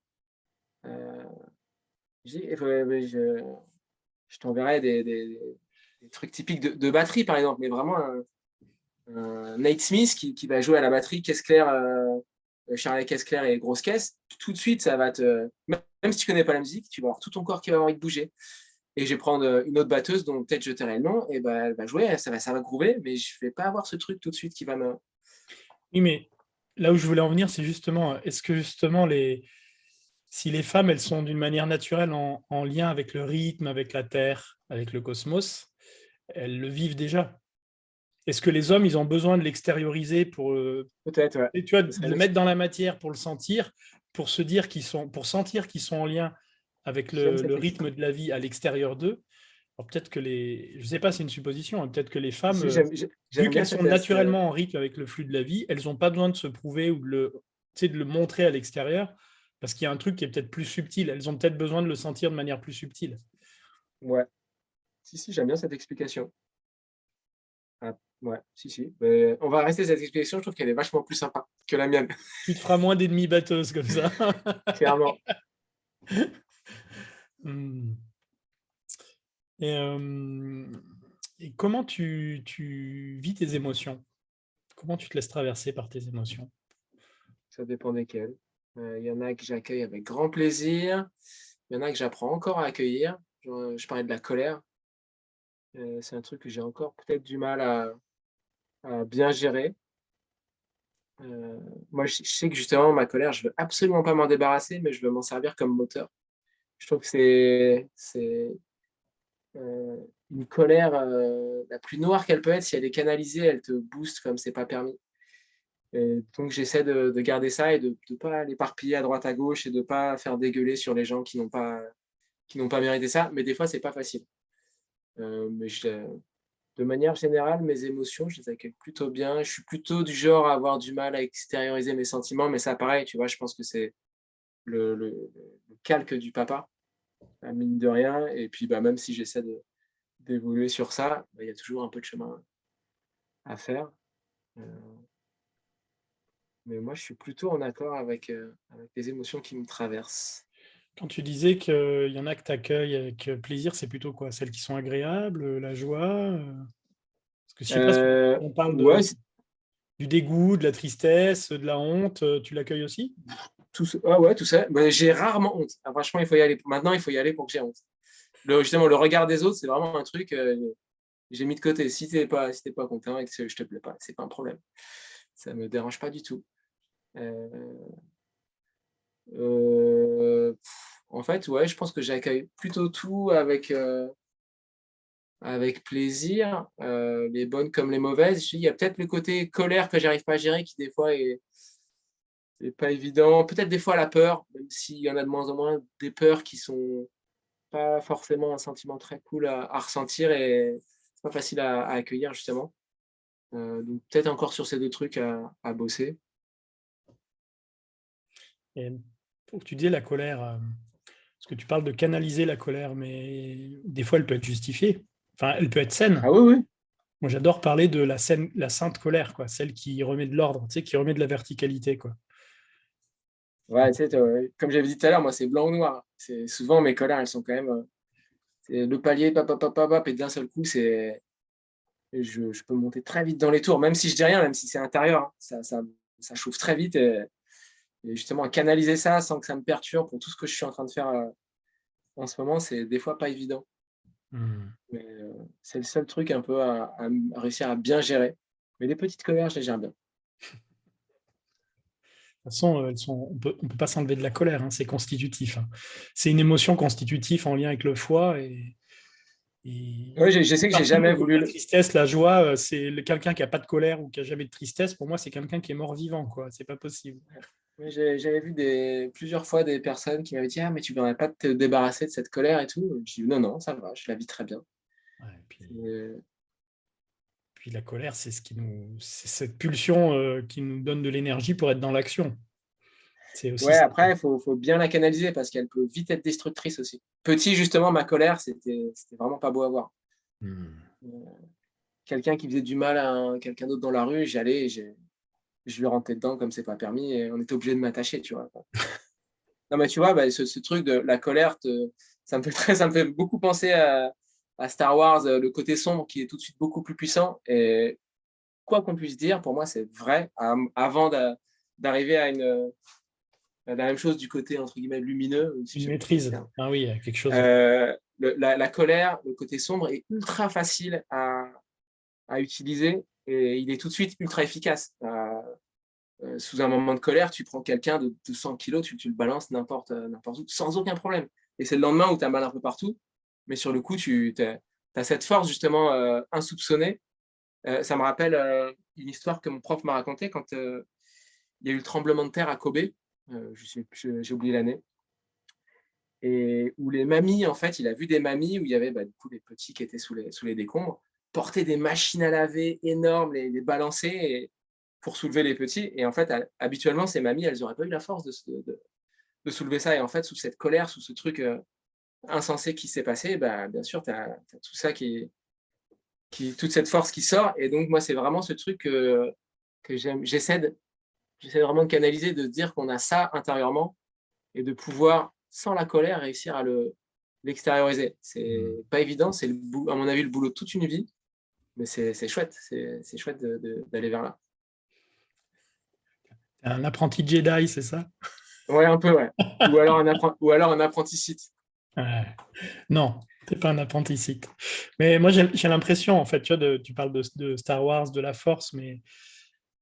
Euh, je t'enverrai des trucs typiques de batterie, par exemple, mais vraiment Nate Smith qui va jouer à la batterie, caisse claire, charlet caisse claire et grosse caisse, tout de suite, ça va te. Même si tu connais pas la musique, tu vas avoir tout ton corps qui va avoir envie de bouger. Et je vais prendre une autre batteuse dont peut-être je tairai le nom, et ben elle va jouer, ça va groover, mais je vais pas avoir ce truc tout de suite qui va me. Oui, mais là où je voulais en venir, c'est justement, est-ce que justement, si les femmes, elles sont d'une manière naturelle en lien avec le rythme, avec la Terre, avec le cosmos, elles le vivent déjà. Est-ce que les hommes, ils ont besoin de l'extérioriser pour, Peut-être, ouais. et tu vois, Ce serait de une le mettre dans la matière pour le sentir, pour se dire pour sentir qu'ils sont en lien avec J'aime le cette rythme de la vie à l'extérieur d'eux. Alors peut-être que je ne sais pas, c'est une supposition, hein, peut-être que les Si, femmes, si, vu j'aime bien qu'elles sont cette. naturellement en rythme avec le flux de la vie, elles n'ont pas besoin de se prouver ou de le montrer à l'extérieur, parce qu'il y a un truc qui est peut-être plus subtil. Elles ont peut-être besoin de le sentir de manière plus subtile. Ouais. Si, si, j'aime bien cette explication. Ah, ouais, si, si. Mais on va rester cette explication, je trouve qu'elle est vachement plus sympa que la mienne, Tu te feras moins d'ennemis batteuses comme ça. clairement. Hmm. Et, et comment tu vis tes émotions? Comment tu te laisses traverser par tes émotions? Ça dépend desquels. Il y en a que j'accueille avec grand plaisir. Il y en a que j'apprends encore à accueillir. Genre, je parlais de la colère. C'est un truc que j'ai encore peut-être du mal à bien gérer. Heu, Moi, je sais que justement ma colère, je veux absolument pas m'en débarrasser, mais je veux m'en servir comme moteur. Je trouve que une colère, la plus noire qu'elle peut être, si elle est canalisée, elle te booste comme c'est pas permis. Et donc j'essaie de garder ça et de pas l'éparpiller à droite à gauche et de pas faire dégueuler sur les gens qui n'ont pas mérité ça, mais des fois c'est pas facile. Mais de manière générale, mes émotions, je les accueille plutôt bien. Je suis plutôt du genre à avoir du mal à extérioriser mes sentiments, mais ça pareil, tu vois? Je pense que c'est le calque du papa, mine de rien et puis, bah, même si j'essaie d'évoluer sur ça, bah, il y a toujours un peu de chemin à faire. Heu, mais moi, je suis plutôt en accord avec les émotions qui me traversent. Quand tu disais qu'il y en a que tu accueilles avec plaisir, c'est plutôt quoi? Celles qui sont agréables, la joie? Parce que je sais pas si on parle Ouais, du dégoût, de la tristesse, de la honte, tu l'accueilles aussi? ouais, tout ça. Bah, j'ai rarement honte. Ah, franchement, il faut y aller. Maintenant, il faut y aller pour que j'ai honte. Justement, le regard des autres, c'est vraiment un truc, j'ai mis de côté. Si t'es pas content et que je te plais pas, c'est pas un problème. Ça me dérange pas du tout. Heu en fait, ouais, je pense que j'accueille plutôt tout avec plaisir, les bonnes comme les mauvaises. Il y a peut-être le côté colère que j'arrive pas à gérer qui des fois est pas évident. Peut-être des fois la peur, même s'il y en a de moins en moins, des peurs qui sont pas forcément un sentiment très cool à ressentir et c'est pas facile à accueillir justement. Donc peut-être encore sur ces 2 trucs à bosser. Et pour que tu disais la colère, parce que tu parles de canaliser la colère, mais des fois elle peut être justifiée. Enfin, elle peut être saine. Ah oui, oui. Moi, j'adore parler de la sainte colère, quoi, celle qui remet de l'ordre, tu sais, qui remet de la verticalité, quoi. Ouais, tu sais, comme j'avais dit tout à l'heure, moi, c'est blanc ou noir. C'est souvent mes colères, elles sont quand même c'est le palier, pap, pap, pap, pap, pap, et d'un seul coup, je peux monter très vite dans les tours, même si je dis rien, même si c'est intérieur, hein. Ça chauffe très vite. Et justement, canaliser ça sans que ça me perturbe pour tout ce que je suis en train de faire en ce moment, c'est des fois pas évident. Hmm. Mais c'est le seul truc un peu à réussir à bien gérer. Mais les petites colères, je les gère bien. De toute façon, on peut pas s'enlever de la colère, hein, c'est constitutif, hein. C'est une émotion constitutive en lien avec le foie Oui, et je sais que j'ai partout jamais où voulu la tristesse, la joie, c'est quelqu'un qui a pas de colère ou qui a jamais de tristesse. Pour moi, c'est quelqu'un qui est mort-vivant, quoi. C'est pas possible. Oui, j'avais vu plusieurs fois des personnes qui m'avaient dit: «Ah, mais tu ne voudrais pas te débarrasser de cette colère et tout?» Je dis: «Non, non, ça va, je la vis très bien». Ouais, C'est puis la colère, c'est cette pulsion qui nous donne de l'énergie pour être dans l'action. C'est aussi ouais, ça. après, il faut bien la canaliser parce qu'elle peut vite être destructrice aussi. Petit, justement, ma colère, c'était vraiment pas beau à voir. Hmm. Quelqu'un qui faisait du mal à quelqu'un d'autre dans la rue, j'y allais et je lui rentrais dedans comme c'est pas permis et on était obligé de m'attacher, tu vois? Non, mais tu vois, bah, ce truc de la colère, ça me fait beaucoup penser à Star Wars, le côté sombre qui est tout de suite beaucoup plus puissant. Et quoi qu'on puisse dire, pour moi, c'est vrai, avant d'arriver à la même chose du côté, entre guillemets, lumineux, si Une j'aime pas trop ce maîtrise. terme. Ah oui, il y a quelque chose. La colère, le côté sombre est ultra facile à utiliser et il est tout de suite ultra efficace. Sous un moment de colère, tu prends quelqu'un de 100 kilos, tu le balances n'importe où, sans aucun problème. Et c'est le lendemain où tu as mal un peu partout, mais sur le coup, tu as cette force justement insoupçonnée. Ça me rappelle une histoire que mon prof m'a racontée quand il y a eu le tremblement de terre à Kobe, j'ai oublié l'année, et où les mamies, en fait, il a vu des mamies où il y avait bah, du coup des petits qui étaient sous les décombres, porter des machines à laver énormes, les balancer pour soulever les petits. Et en fait, habituellement, ces mamies, elles n'auraient pas eu la force de soulever ça. Et en fait, sous cette colère, sous ce truc insensé qui s'est passé, bah, bien sûr, tu as tout ça toute cette force qui sort. Et donc, moi, c'est vraiment ce truc que j'aime. J'essaie vraiment de canaliser, de dire qu'on a ça intérieurement et de pouvoir, sans la colère, réussir à l'extérioriser. C'est Hmm. pas évident, c'est à mon avis le boulot de toute une vie, mais c'est chouette, c'est chouette d'aller vers là. Un apprenti Jedi, c'est ça? Ouais, un peu, ouais. Ou alors un apprenti site. Ouais. Non, t'es pas un apprenti Sith. Mais moi, j'ai l'impression, en fait, tu vois, tu parles de Star Wars, de la Force, mais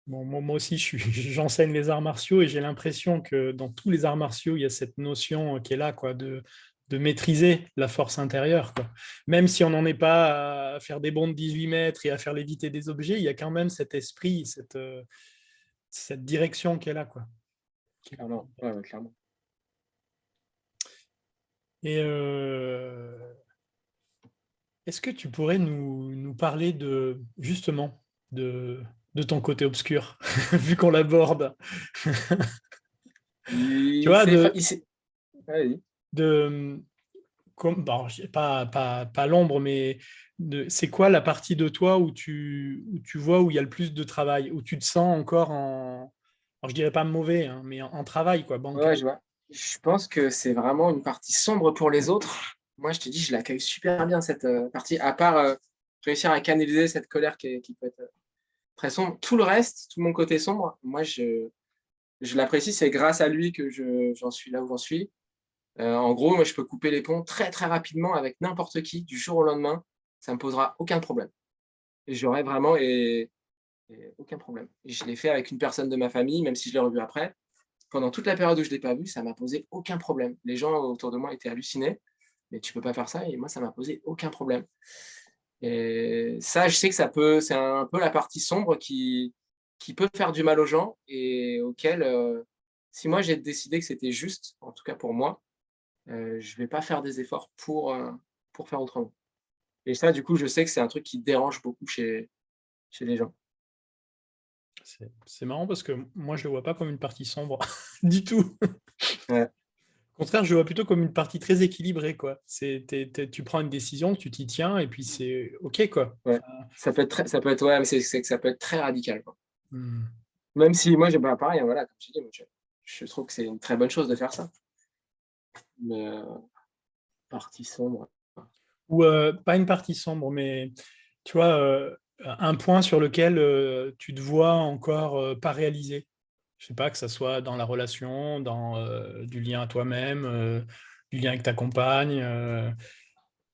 bon, moi aussi, j'enseigne les arts martiaux et j'ai l'impression que dans tous les arts martiaux, il y a cette notion qui est là, quoi, de maîtriser la force intérieure, quoi. Même si on n'en est pas à faire des bonds de 18 mètres et à faire léviter des objets, il y a quand même cet esprit, cette direction qui est là, quoi. Clairement, ouais, ouais, clairement. Et est-ce que tu pourrais nous parler justement, de ton côté obscur, vu qu'on l'aborde, tu vois, Vas-y. bon, pas l'ombre, mais c'est quoi la partie de toi où tu vois où il y a le plus de travail, où tu te sens encore alors je dirais pas mauvais, hein, mais en travail, quoi, Ouais, ouais, bancal. je vois. Je pense que c'est vraiment une partie sombre pour les autres. Moi, je te dis, je l'accueille super bien cette partie, à part réussir à canaliser cette colère qui peut être très sombre. Tout le reste, tout mon côté sombre, moi, je l'apprécie. C'est grâce à lui que j'en suis là où j'en suis. En gros, moi, je peux couper les ponts très, très rapidement avec n'importe qui, du jour au lendemain. Ça me posera aucun problème. Et j'aurais vraiment aucun problème. Et je l'ai fait avec une personne de ma famille, même si je l'ai revu après. Pendant toute la période où je ne l'ai pas vu, ça m'a posé aucun problème. Les gens autour de moi étaient hallucinés, mais tu peux pas faire ça et moi, ça m'a posé aucun problème. Et ça, je sais que c'est un peu la partie sombre qui peut faire du mal aux gens et auquel, si moi j'ai décidé que c'était juste, en tout cas pour moi, je vais pas faire des efforts pour faire autrement. Et ça, du coup, je sais que c'est un truc qui dérange beaucoup chez les gens. C'est marrant parce que moi, je le vois pas comme une partie sombre du tout. Ouais. Au Au contraire, je le vois plutôt comme une partie très équilibrée, quoi. Tu prends une décision, tu t'y tiens, et puis c'est OK, quoi. Ouais. Ça peut être, ouais, mais c'est que ça peut être très radical, quoi. Hmm. Même si moi, j'aime pas pareil, hein, voilà, comme je dis, moi, je trouve que c'est une très bonne chose de faire ça. Mais partie sombre. Ou pas une partie sombre, mais tu vois, un point sur lequel tu te vois encore pas réalisé. Je sais pas, que ça soit dans la relation, dans du lien à toi-même, du lien avec ta compagne,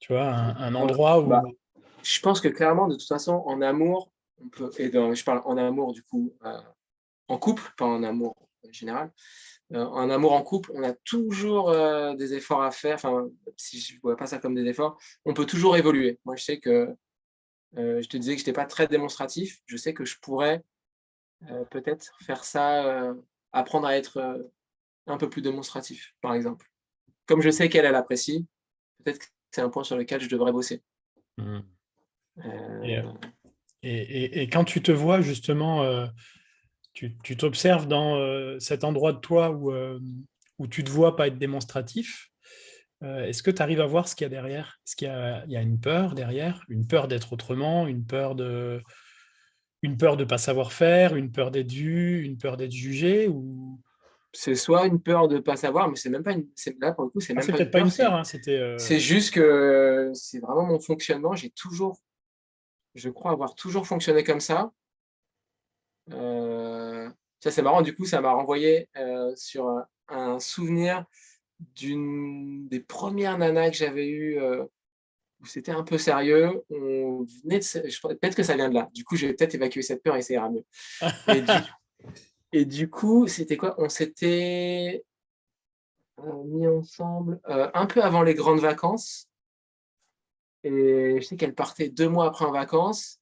tu vois, un Ouais. endroit Bah, où... je pense que clairement, de toute façon, en amour, on peut, je parle en amour du coup, en couple, pas en amour en général. En amour en couple, on a toujours des efforts à faire. Enfin, si je ne vois pas ça comme des efforts, on peut toujours évoluer. Moi, je sais que je te disais que je n'étais pas très démonstratif. Je sais que je pourrais peut-être faire ça, apprendre à être un peu plus démonstratif, par exemple. Comme je sais qu'elle, elle apprécie, peut-être que c'est un point sur lequel je devrais bosser. Hmm. Et, Euh, et quand tu te vois justement, tu t'observes dans cet endroit de toi où tu te vois pas être démonstratif. Est-ce que tu arrives à voir ce qu'il y a derrière? Est-ce qu'il y a une peur derrière? Une peur d'être autrement, une peur de pas savoir faire, une peur d'être vu, une peur d'être jugé ou... c'est soit une peur de ne pas savoir, mais c'est même pas là, pour le coup, c'est Ah, même c'est pas une peut-être pas peur, une peur, c'est hein, c'était... c'est juste que c'est vraiment mon fonctionnement. Je crois avoir toujours fonctionné comme ça. Ça, c'est marrant, du coup, ça m'a renvoyé sur un souvenir d'une des premières nanas que j'avais eues, où c'était un peu sérieux. On venait de peut-être que ça vient de là. Du coup, je vais peut-être évacuer cette peur et ça ira mieux. Et du coup, c'était quoi? On s'était mis ensemble un peu avant les grandes vacances. Et je sais qu'elle partait 2 mois après en vacances.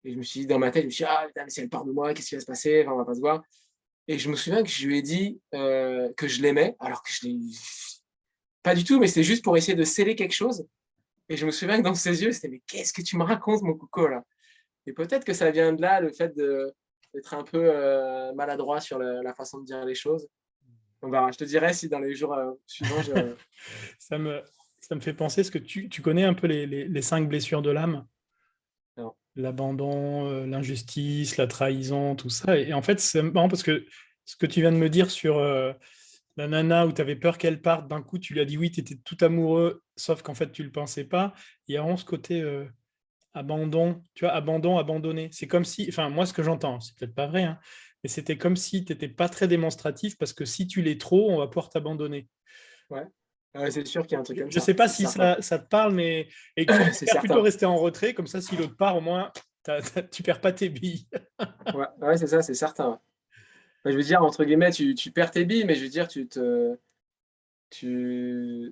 Et je me suis dit, dans ma tête, je me suis dit, ah, putain, mais si elle part de moi, qu'est-ce qui va se passer? Enfin, on va pas se voir. Et je me souviens que je lui ai dit que je l'aimais, alors que je l'ai pas du tout, mais c'était juste pour essayer de sceller quelque chose. Et je me souviens que dans ses yeux, c'était, mais qu'est-ce que tu me racontes, mon coco, là? Et peut-être que ça vient de là, le fait d'être un peu maladroit sur la façon de dire les choses. On verra. Je te dirai si dans les jours suivants, ça me, ça me fait penser, est-ce que tu connais un peu les 5 blessures de l'âme? non. L'abandon, l'injustice, la trahison, tout ça. Et en fait, c'est marrant parce que ce que tu viens de me dire sur la nana où tu avais peur qu'elle parte, d'un coup, tu lui as dit oui, tu étais tout amoureux, sauf qu'en fait, tu ne le pensais pas. Il y a vraiment ce côté abandon, tu vois, abandon, abandonné. C'est comme si, enfin, moi, ce que j'entends, c'est peut-être pas vrai, hein, mais c'était comme si tu n'étais pas très démonstratif parce que si tu l'es trop, on va pouvoir t'abandonner. Ouais. C'est sûr qu'il y a un truc Je comme ne ça, sais pas c'est si certain. ça te parle, mais et que tu C'est préfères plutôt certain. rester en retrait, comme ça, si l'autre part, au moins, tu perds pas tes billes. Ouais, ouais, c'est ça, c'est certain. Ouais. Enfin, je veux dire, entre guillemets, tu perds tes billes, mais je veux dire,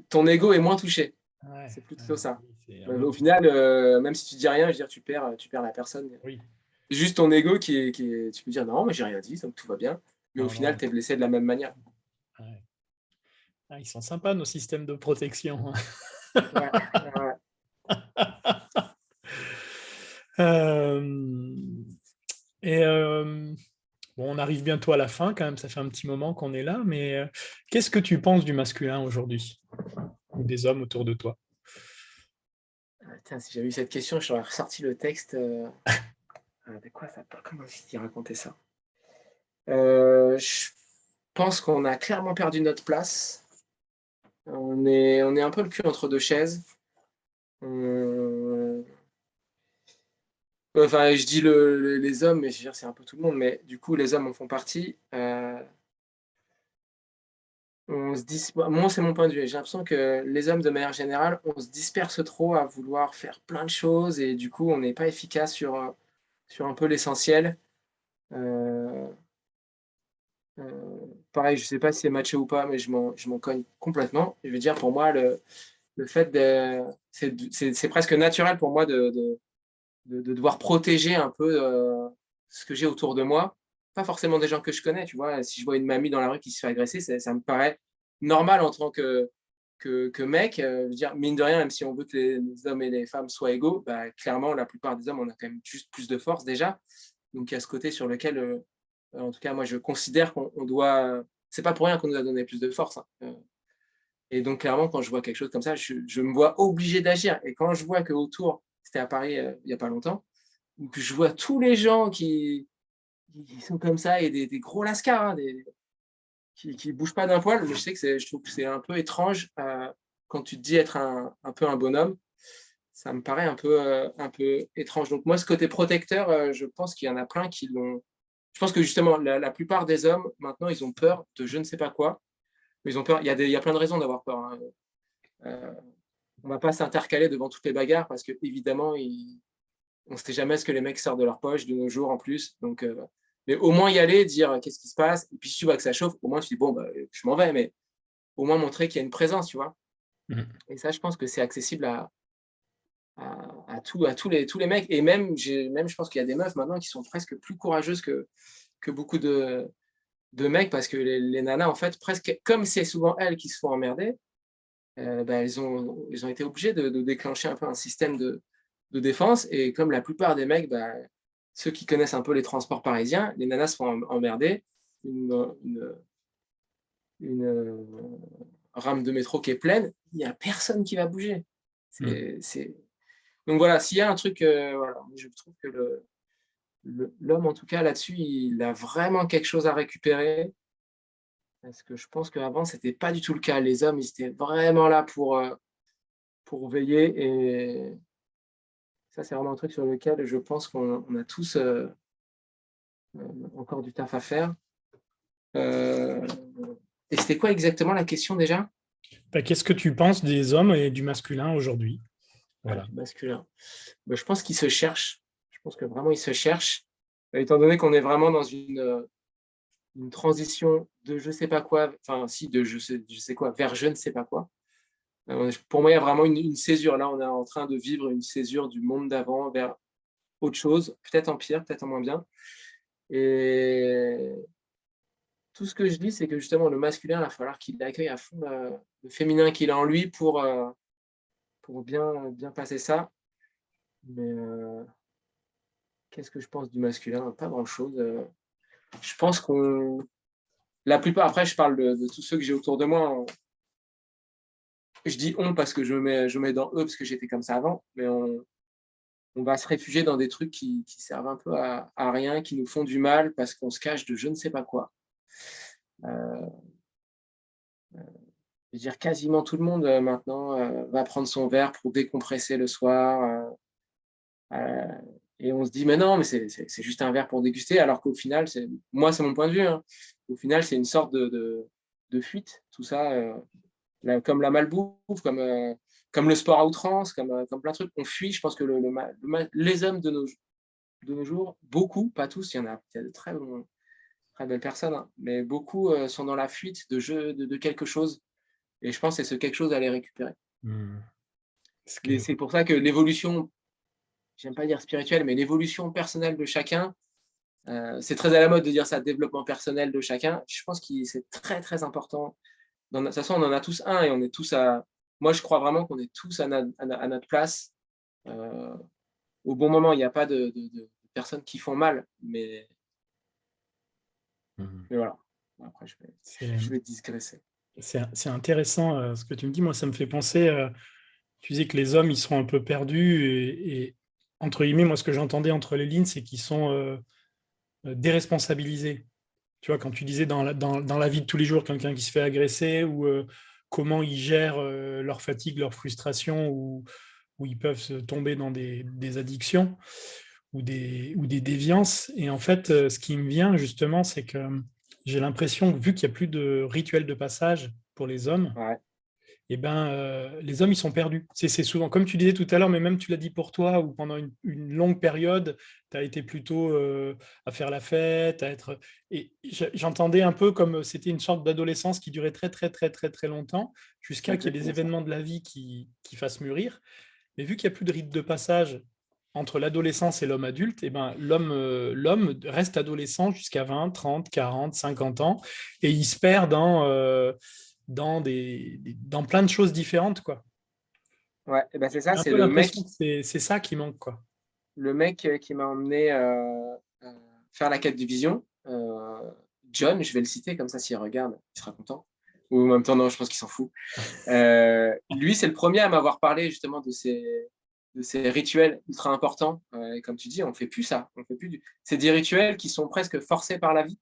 ton ego est moins touché. Ouais, C'est plutôt ouais, ça. oui, c'est Mais au final, même si tu dis rien, je veux dire, tu perds la personne. oui. C'est juste ton ego tu peux dire non, mais j'ai rien dit, donc tout va bien. Mais au Non, final, non. tu es blessé de la même manière. Ouais. Ah, ils sont sympas, nos systèmes de protection. Ouais, ouais. Euh, et bon, on arrive bientôt à la fin quand même, ça fait un petit moment qu'on est là, mais qu'est-ce que tu penses du masculin aujourd'hui, ou des hommes autour de toi? Tiens, si j'avais eu cette question, j'aurais ressorti le texte. De quoi ça parle? Comment est-ce qu'il racontait ça? Je pense qu'on a clairement perdu notre place. On est un peu le cul entre deux chaises. On- Enfin, je dis les hommes, mais je veux dire, c'est un peu tout le monde. Mais du coup, les hommes en font partie. Moi, c'est mon point de vue. J'ai l'impression que les hommes, de manière générale, on se disperse trop à vouloir faire plein de choses et du coup, on n'est pas efficace sur un peu l'essentiel. Euh, Pareil, je sais pas si c'est matché ou pas, mais je m'en cogne complètement. Je veux dire, pour moi, le fait de, c'est presque naturel pour moi de devoir protéger un peu ce que j'ai autour de moi. Pas forcément des gens que je connais, tu vois. Si je vois une mamie dans la rue qui se fait agresser, ça me paraît normal en tant que mec. Je veux dire, mine de rien, même si on veut que les hommes et les femmes soient égaux, bah, clairement, la plupart des hommes, on a quand même juste plus de force déjà. Donc, il y a ce côté sur lequel, en tout cas, moi, je considère qu'on doit. C'est pas pour rien qu'on nous a donné plus de force, hein. Et donc, clairement, quand je vois quelque chose comme ça, je me vois obligé d'agir. Et quand je vois qu'autour, c'était à Paris il n'y a pas longtemps, où que je vois tous les gens qui sont comme ça et des gros lascars, hein, qui ne bougent pas d'un poil, mais je trouve que c'est un peu étrange quand tu te dis être un peu un bonhomme. Ça me paraît un peu étrange. Donc, moi, ce côté protecteur, je pense qu'il y en a plein qui l'ont. Je pense que justement, la plupart des hommes, maintenant, ils ont peur de je ne sais pas quoi. Mais ils ont peur. Il y a plein de raisons d'avoir peur, hein. Euh, on ne va pas s'intercaler devant toutes les bagarres parce que évidemment, on ne sait jamais ce que les mecs sortent de leur poche de nos jours en plus. Donc, mais au moins y aller, dire qu'est-ce qui se passe. Et puis si tu vois que ça chauffe, au moins tu dis bon, bah, je m'en vais, mais au moins montrer qu'il y a une présence, tu vois. Mhm. Et ça, je pense que c'est accessible à tous les mecs. Et même, je pense qu'il y a des meufs maintenant qui sont presque plus courageuses que beaucoup de mecs parce que les nanas, en fait, presque comme c'est souvent elles qui se font emmerder, bah, elles ont été obligées de déclencher un peu un système de défense. Et comme la plupart des mecs, bah, ceux qui connaissent un peu les transports parisiens, les nanas se font emmerder. Une, une, une rame de métro qui est pleine, il n'y a personne qui va bouger. Mhm. C'est... Donc voilà, s'il y a un truc, voilà, je trouve que l'homme, en tout cas, là-dessus, il a vraiment quelque chose à récupérer. Parce que je pense qu'avant, ce n'était pas du tout le cas. Les hommes, ils étaient vraiment là pour veiller. Et ça, c'est vraiment un truc sur lequel je pense qu'on a tous encore du taf à faire. Euh, et c'était quoi exactement la question déjà? Bah, qu'est-ce que tu penses des hommes et du masculin aujourd'hui? Ah, Voilà. du masculin. Ben, je pense qu'ils se cherchent. Je pense que vraiment, ils se cherchent. Étant donné qu'on est vraiment dans une transition de je sais pas quoi, enfin, si, de je sais quoi, vers je ne sais pas quoi. Pour moi, il y a vraiment une césure. Là, on est en train de vivre une césure du monde d'avant vers autre chose, peut-être en pire, peut-être en moins bien. Et tout ce que je dis, c'est que justement, le masculin, il va falloir qu'il accueille à fond le féminin qu'il a en lui pour bien passer ça. Mais qu'est-ce que je pense du masculin? Pas grand-chose. Je pense qu'on. La plupart, après, je parle de tous ceux que j'ai autour de moi. Je dis on parce que je mets dans eux parce que j'étais comme ça avant, mais on va se réfugier dans des trucs qui servent un peu à rien, qui nous font du mal parce qu'on se cache de je ne sais pas quoi. Euh, Je veux dire, quasiment tout le monde maintenant va prendre son verre pour décompresser le soir. Euh, et on se dit, mais non, mais c'est juste un verre pour déguster, alors qu'au final, moi, c'est mon point de vue, hein. Au final, c'est une sorte de fuite, tout ça, comme la malbouffe, comme le sport à outrance, comme plein de trucs. On fuit, je pense que les hommes de nos jours, beaucoup, pas tous, il y a de très belles personnes, hein, mais beaucoup sont dans la fuite de quelque chose. Et je pense que c'est ce quelque chose à les récupérer. Mhm. Ce Et que- c'est pour ça que l'évolution, j'aime pas dire spirituelle, mais l'évolution personnelle de chacun, c'est très à la mode de dire ça, développement personnel de chacun. Je pense que c'est très, très important. De toute façon, on en a tous un et on est tous à. Moi, je crois vraiment qu'on est tous à notre place. Euh, Au bon moment, il n'y a pas de personnes qui font mal, Mhm. mais voilà. Après, C'est, je vais digresser. c'est intéressant ce que tu me dis. Moi, ça me fait penser, tu disais que les hommes, ils sont un peu perdus et entre guillemets, moi, ce que j'entendais entre les lignes, c'est qu'ils sont déresponsabilisés. Tu vois, quand tu disais dans la vie de tous les jours, quelqu'un qui se fait agresser ou comment ils gèrent leur fatigue, leur frustration ou ils peuvent se tomber dans des addictions ou des déviances. Et en fait, ce qui me vient justement, c'est que j'ai l'impression que vu qu'il n'y a plus de rituel de passage pour les hommes, Ouais, eh ben, les hommes, ils sont perdus. C'est souvent, comme tu disais tout à l'heure, mais même tu l'as dit pour toi, ou pendant une longue période, tu as été plutôt à faire la fête, à être... Et j'entendais un peu comme c'était une sorte d'adolescence qui durait très, très, très, très, très longtemps, c'est jusqu'à qu'il y ait des exactement ça. événements de la vie qui fassent mûrir. Mais vu qu'il n'y a plus de rite de passage entre l'adolescence et l'homme adulte, eh ben, l'homme reste adolescent jusqu'à 20, 30, 40, 50 ans, et il se perd dans plein de choses différentes, quoi. Ouais, et ben c'est ça, J'ai un c'est peu l'impression que c'est ça qui manque, quoi. le mec qui m'a emmené faire la quête du vision. John, je vais le citer, comme ça, s'il regarde, il sera content. ou en même temps, non, je pense qu'il s'en fout. Lui, c'est le premier à m'avoir parlé justement de ces rituels ultra importants. Et comme tu dis, on fait plus ça. On fait plus C'est des rituels qui sont presque forcés par la vie.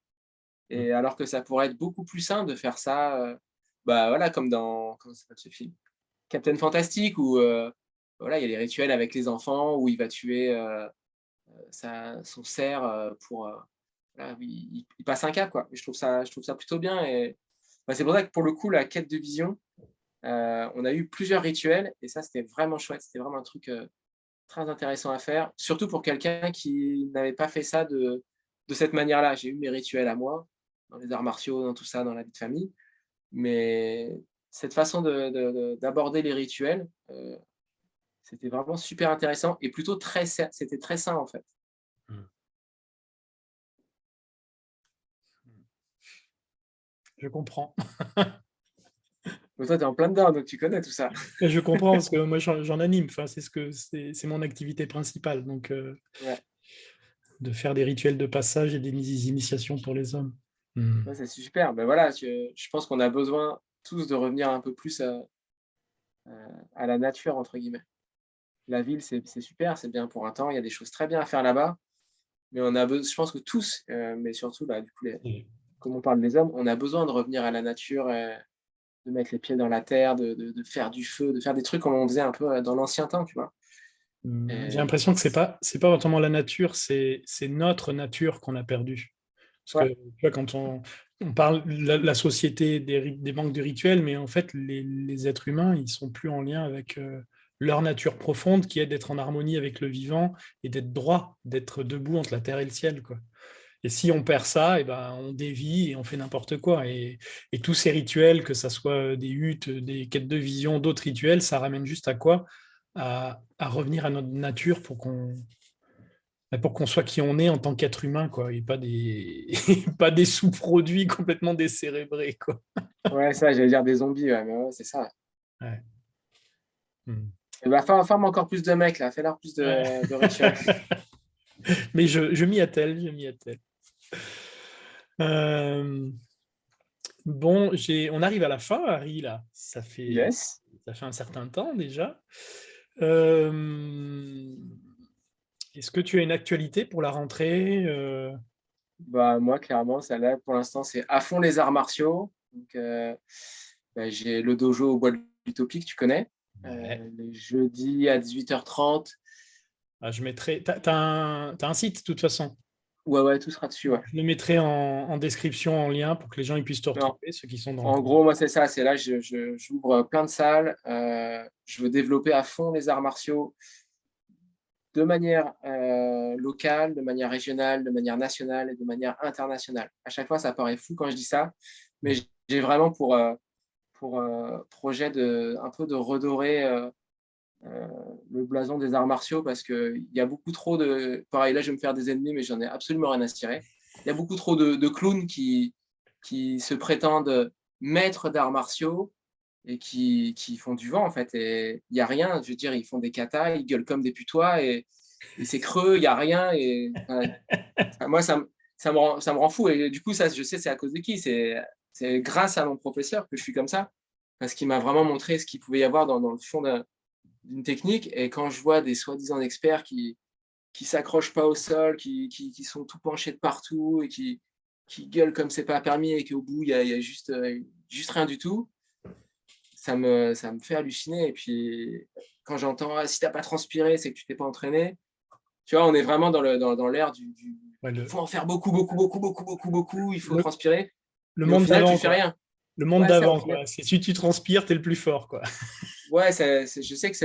Et alors que ça pourrait être beaucoup plus simple de faire ça, bah voilà, comme dans, comment s'appelle ce film? Captain Fantastic, où voilà, il y a des rituels avec les enfants, où il va tuer son cerf pour. Voilà, il passe un cap, quoi. Et je trouve ça plutôt bien. Et bah, c'est pour ça que pour le coup, la quête de vision, on a eu plusieurs rituels, et ça, c'était vraiment chouette. C'était vraiment un truc très intéressant à faire, surtout pour quelqu'un qui n'avait pas fait ça de cette manière-là. J'ai eu mes rituels à moi, dans les arts martiaux, dans tout ça, dans la vie de famille, mais cette façon d'aborder les rituels, c'était vraiment super intéressant et plutôt c'était très sain, en fait. Mmh. Je comprends. Mais toi, tu es en plein dedans, donc tu connais tout ça. Je comprends parce que moi j'en anime, enfin, c'est mon activité principale, donc Ouais, de faire des rituels de passage et des initiations pour les hommes. Mmh. ouais, c'est super. Ben voilà, je pense qu'on a besoin tous de revenir un peu plus à la «nature» entre guillemets. La ville, c'est super, c'est bien pour un temps, il y a des choses très bien à faire là-bas, mais je pense que tous, mais surtout, bah, du coup, Et comme on parle des hommes, on a besoin de revenir à la nature, de mettre les pieds dans la terre, de faire du feu, de faire des trucs comme on faisait un peu, dans l'ancien temps, tu vois? j'ai Et l'impression que c'est pas vraiment la nature, c'est notre nature qu'on a perdue. Parce que, ouais, tu vois, quand on parle la société des manques de rituels, mais en fait, les êtres humains, ils sont plus en lien avec, leur nature profonde qui est d'être en harmonie avec le vivant et d'être droit, d'être debout entre la terre et le ciel, quoi. Et si on perd ça, et ben, on dévie et on fait n'importe quoi. Et tous ces rituels, que ça soit des huttes, des quêtes de vision, d'autres rituels, ça ramène juste à quoi? À revenir à notre nature pour qu'on soit qui on est en tant qu'être humain, quoi, et pas des, pas des sous-produits complètement décérébrés, quoi. ouais, ça, j'allais dire des zombies, ouais, mais ouais, c'est ça. Ouais. Mm. Et bah, forme encore plus de mecs là, fais-leur plus Ouais. de rituels. Mais je m'y attelle, je m'y attelle. Euh, bon, on arrive à la fin, Harry, là. Yes. Ça fait un certain temps déjà. Euh, Est-ce que tu as une actualité pour la rentrée? Bah, moi, clairement, ça là, pour l'instant, c'est à fond les arts martiaux. Donc, bah, j'ai le dojo au bois de l'Utopie que tu connais, Ouais. les jeudis à 18h30. Ah, je mettrai. T'as un site, de toute façon. Ouais, ouais, tout sera dessus, ouais. Je le mettrai en description, en lien, pour que les gens ils puissent te Non, retrouver, ceux qui sont dans le en coin. gros, moi, c'est ça. C'est là, j'ouvre plein de salles. Je veux développer à fond les arts martiaux de manière locale, de manière régionale, de manière nationale et de manière internationale. À chaque fois, ça paraît fou quand je dis ça, mais j'ai vraiment pour projet un peu de redorer euh, le blason des arts martiaux, parce qu'il y a beaucoup trop de. Pareil, là, je vais me faire des ennemis, mais j'en ai absolument rien à cirer. Il y a beaucoup trop de clowns qui se prétendent maîtres d'arts martiaux et qui font du vent, en fait. Et il n'y a rien, je veux dire, ils font des katas, ils gueulent comme des putois, et c'est creux, il n'y a rien. Et moi, ça me rend fou. Et du coup, ça, je sais, c'est à cause de qui? C'est grâce à mon professeur que je suis comme ça, parce qu'il m'a vraiment montré ce qu'il pouvait y avoir dans le fond d'une technique. Et quand je vois des soi-disant experts qui s'accrochent pas au sol, qui sont tout penchés de partout et qui gueulent comme c'est pas permis, et qu'au bout, il y a juste rien du tout, ça me fait halluciner. Et puis, quand j'entends ah, si t'as pas transpiré, c'est que tu t'es pas entraîné. Tu vois, on est vraiment dans l'ère Ouais, faut en faire beaucoup, beaucoup, beaucoup, beaucoup, beaucoup, beaucoup, il faut le, transpirer. le Et au monde final, tu d'avant, fais quoi. rien. Le monde Ouais, ça, au d'avant, final. quoi. C'est si tu transpires, t'es le plus fort, quoi. Ouais, je sais que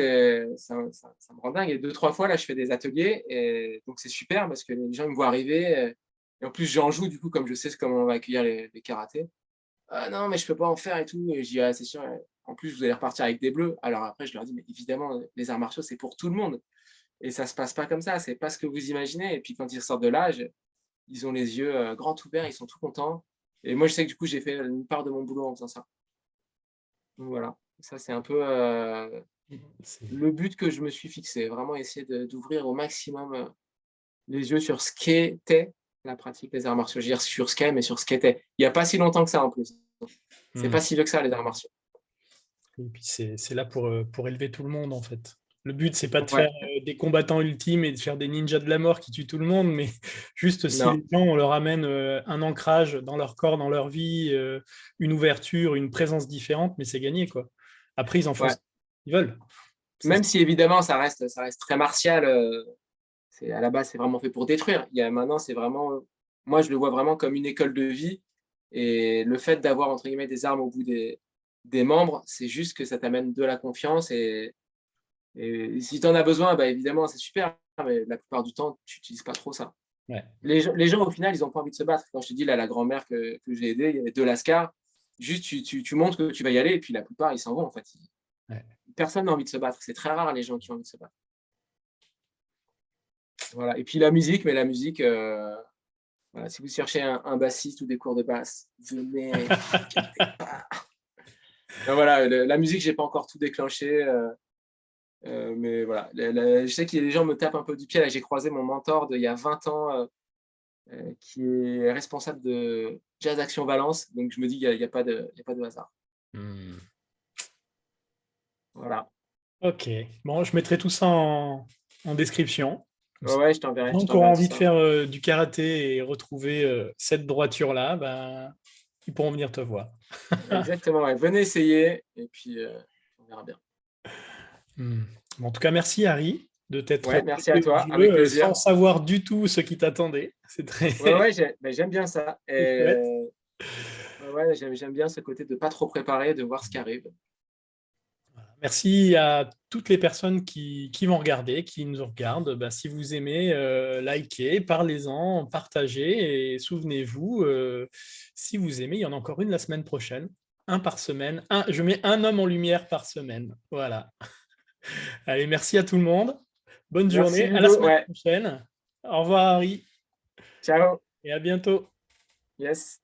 ça me rend dingue. Et deux, trois fois, là, je fais des ateliers. Et donc, c'est super parce que les gens ils me voient arriver. Et en plus, j'en joue, du coup, comme je sais comment on va accueillir les karatés. Ah non, mais je peux pas en faire et tout. Et je dis, ah, c'est sûr. En plus, vous allez repartir avec des bleus. Alors après, je leur dis, mais évidemment, les arts martiaux, c'est pour tout le monde. Et ça se passe pas comme ça. C'est pas ce que vous imaginez. Et puis, quand ils sortent de là, ils ont les yeux grands ouverts. Ils sont tout contents. Et moi, je sais que du coup, j'ai fait une part de mon boulot en faisant ça. Donc voilà. Ça, c'est un peu C'est- le but que je me suis fixé. Vraiment essayer d'ouvrir au maximum les yeux sur ce qu'était la pratique des arts martiaux. Je veux dire sur ce qu'est, mais sur ce qu'était. Il n'y a pas si longtemps que ça en plus. C'est pas si vieux que ça, les arts martiaux. Et puis c'est là pour élever tout le monde, en fait. Le but, c'est pas de Ouais, faire des combattants ultimes et de faire des ninjas de la mort qui tuent tout le monde, mais juste si non, les gens, on leur amène un ancrage dans leur corps, dans leur vie, une ouverture, une présence différente, mais c'est gagné, quoi. Après, ils en font ouais. ce qu'ils veulent. Ça, Même si évidemment, ça reste très martial. À la base, c'est vraiment fait pour détruire. Maintenant, c'est vraiment, moi, je le vois vraiment comme une école de vie. Et le fait d'avoir, entre guillemets, des armes au bout des membres, c'est juste que ça t'amène de la confiance. Et si tu en as besoin, bah, évidemment, c'est super. Mais la plupart du temps, tu n'utilises pas trop ça. ouais. Les gens, au final, ils n'ont pas envie de se battre. Quand je te dis, là, la grand-mère que j'ai aidée, il y avait 2 lascars. Juste, tu montres que tu vas y aller. Et puis, la plupart, ils s'en vont, en fait. Ouais. Personne n'a envie de se battre. C'est très rare, les gens qui ont envie de se battre. Voilà. Et puis, la musique, mais la musique, voilà, si vous cherchez un bassiste ou des cours de basse, venez. Voilà, la musique, j'ai pas encore tout déclenché. Mais voilà, je sais que les gens me tapent un peu du pied. Là, j'ai croisé mon mentor d'il y a 20 ans, qui est responsable de Jazz Action Valence. Donc, je me dis qu'il n'y a pas de hasard. Hmm. Voilà. Ok. Bon, je mettrai tout ça en description. Ouais, Les gens je qui auront t'enverrai tout envie de ça. faire du karaté et retrouver cette droiture-là, ben, ils pourront venir te voir. Exactement, ouais. Venez essayer et puis on verra bien. Hmm. Bon, en tout cas, merci Harry de t'être Ouais, merci à prêté au toi, jeu avec sans plaisir. savoir du tout ce qui t'attendait. C'est très Ouais, ouais, j'aime bien ça. c'est chouette. Ouais, ouais, j'aime bien ce côté de pas trop préparer, de voir ce qui arrive. Merci à toutes les personnes qui vont regarder, qui nous regardent. Ben, si vous aimez, likez, parlez-en, partagez et souvenez-vous, si vous aimez, il y en a encore une la semaine prochaine, un par semaine. Je mets un homme en lumière par semaine. Voilà. Allez, merci à tout le monde. Bonne Merci journée. À la Ludo, semaine ouais. prochaine. Au revoir Harry Ciao. et à bientôt. Yes.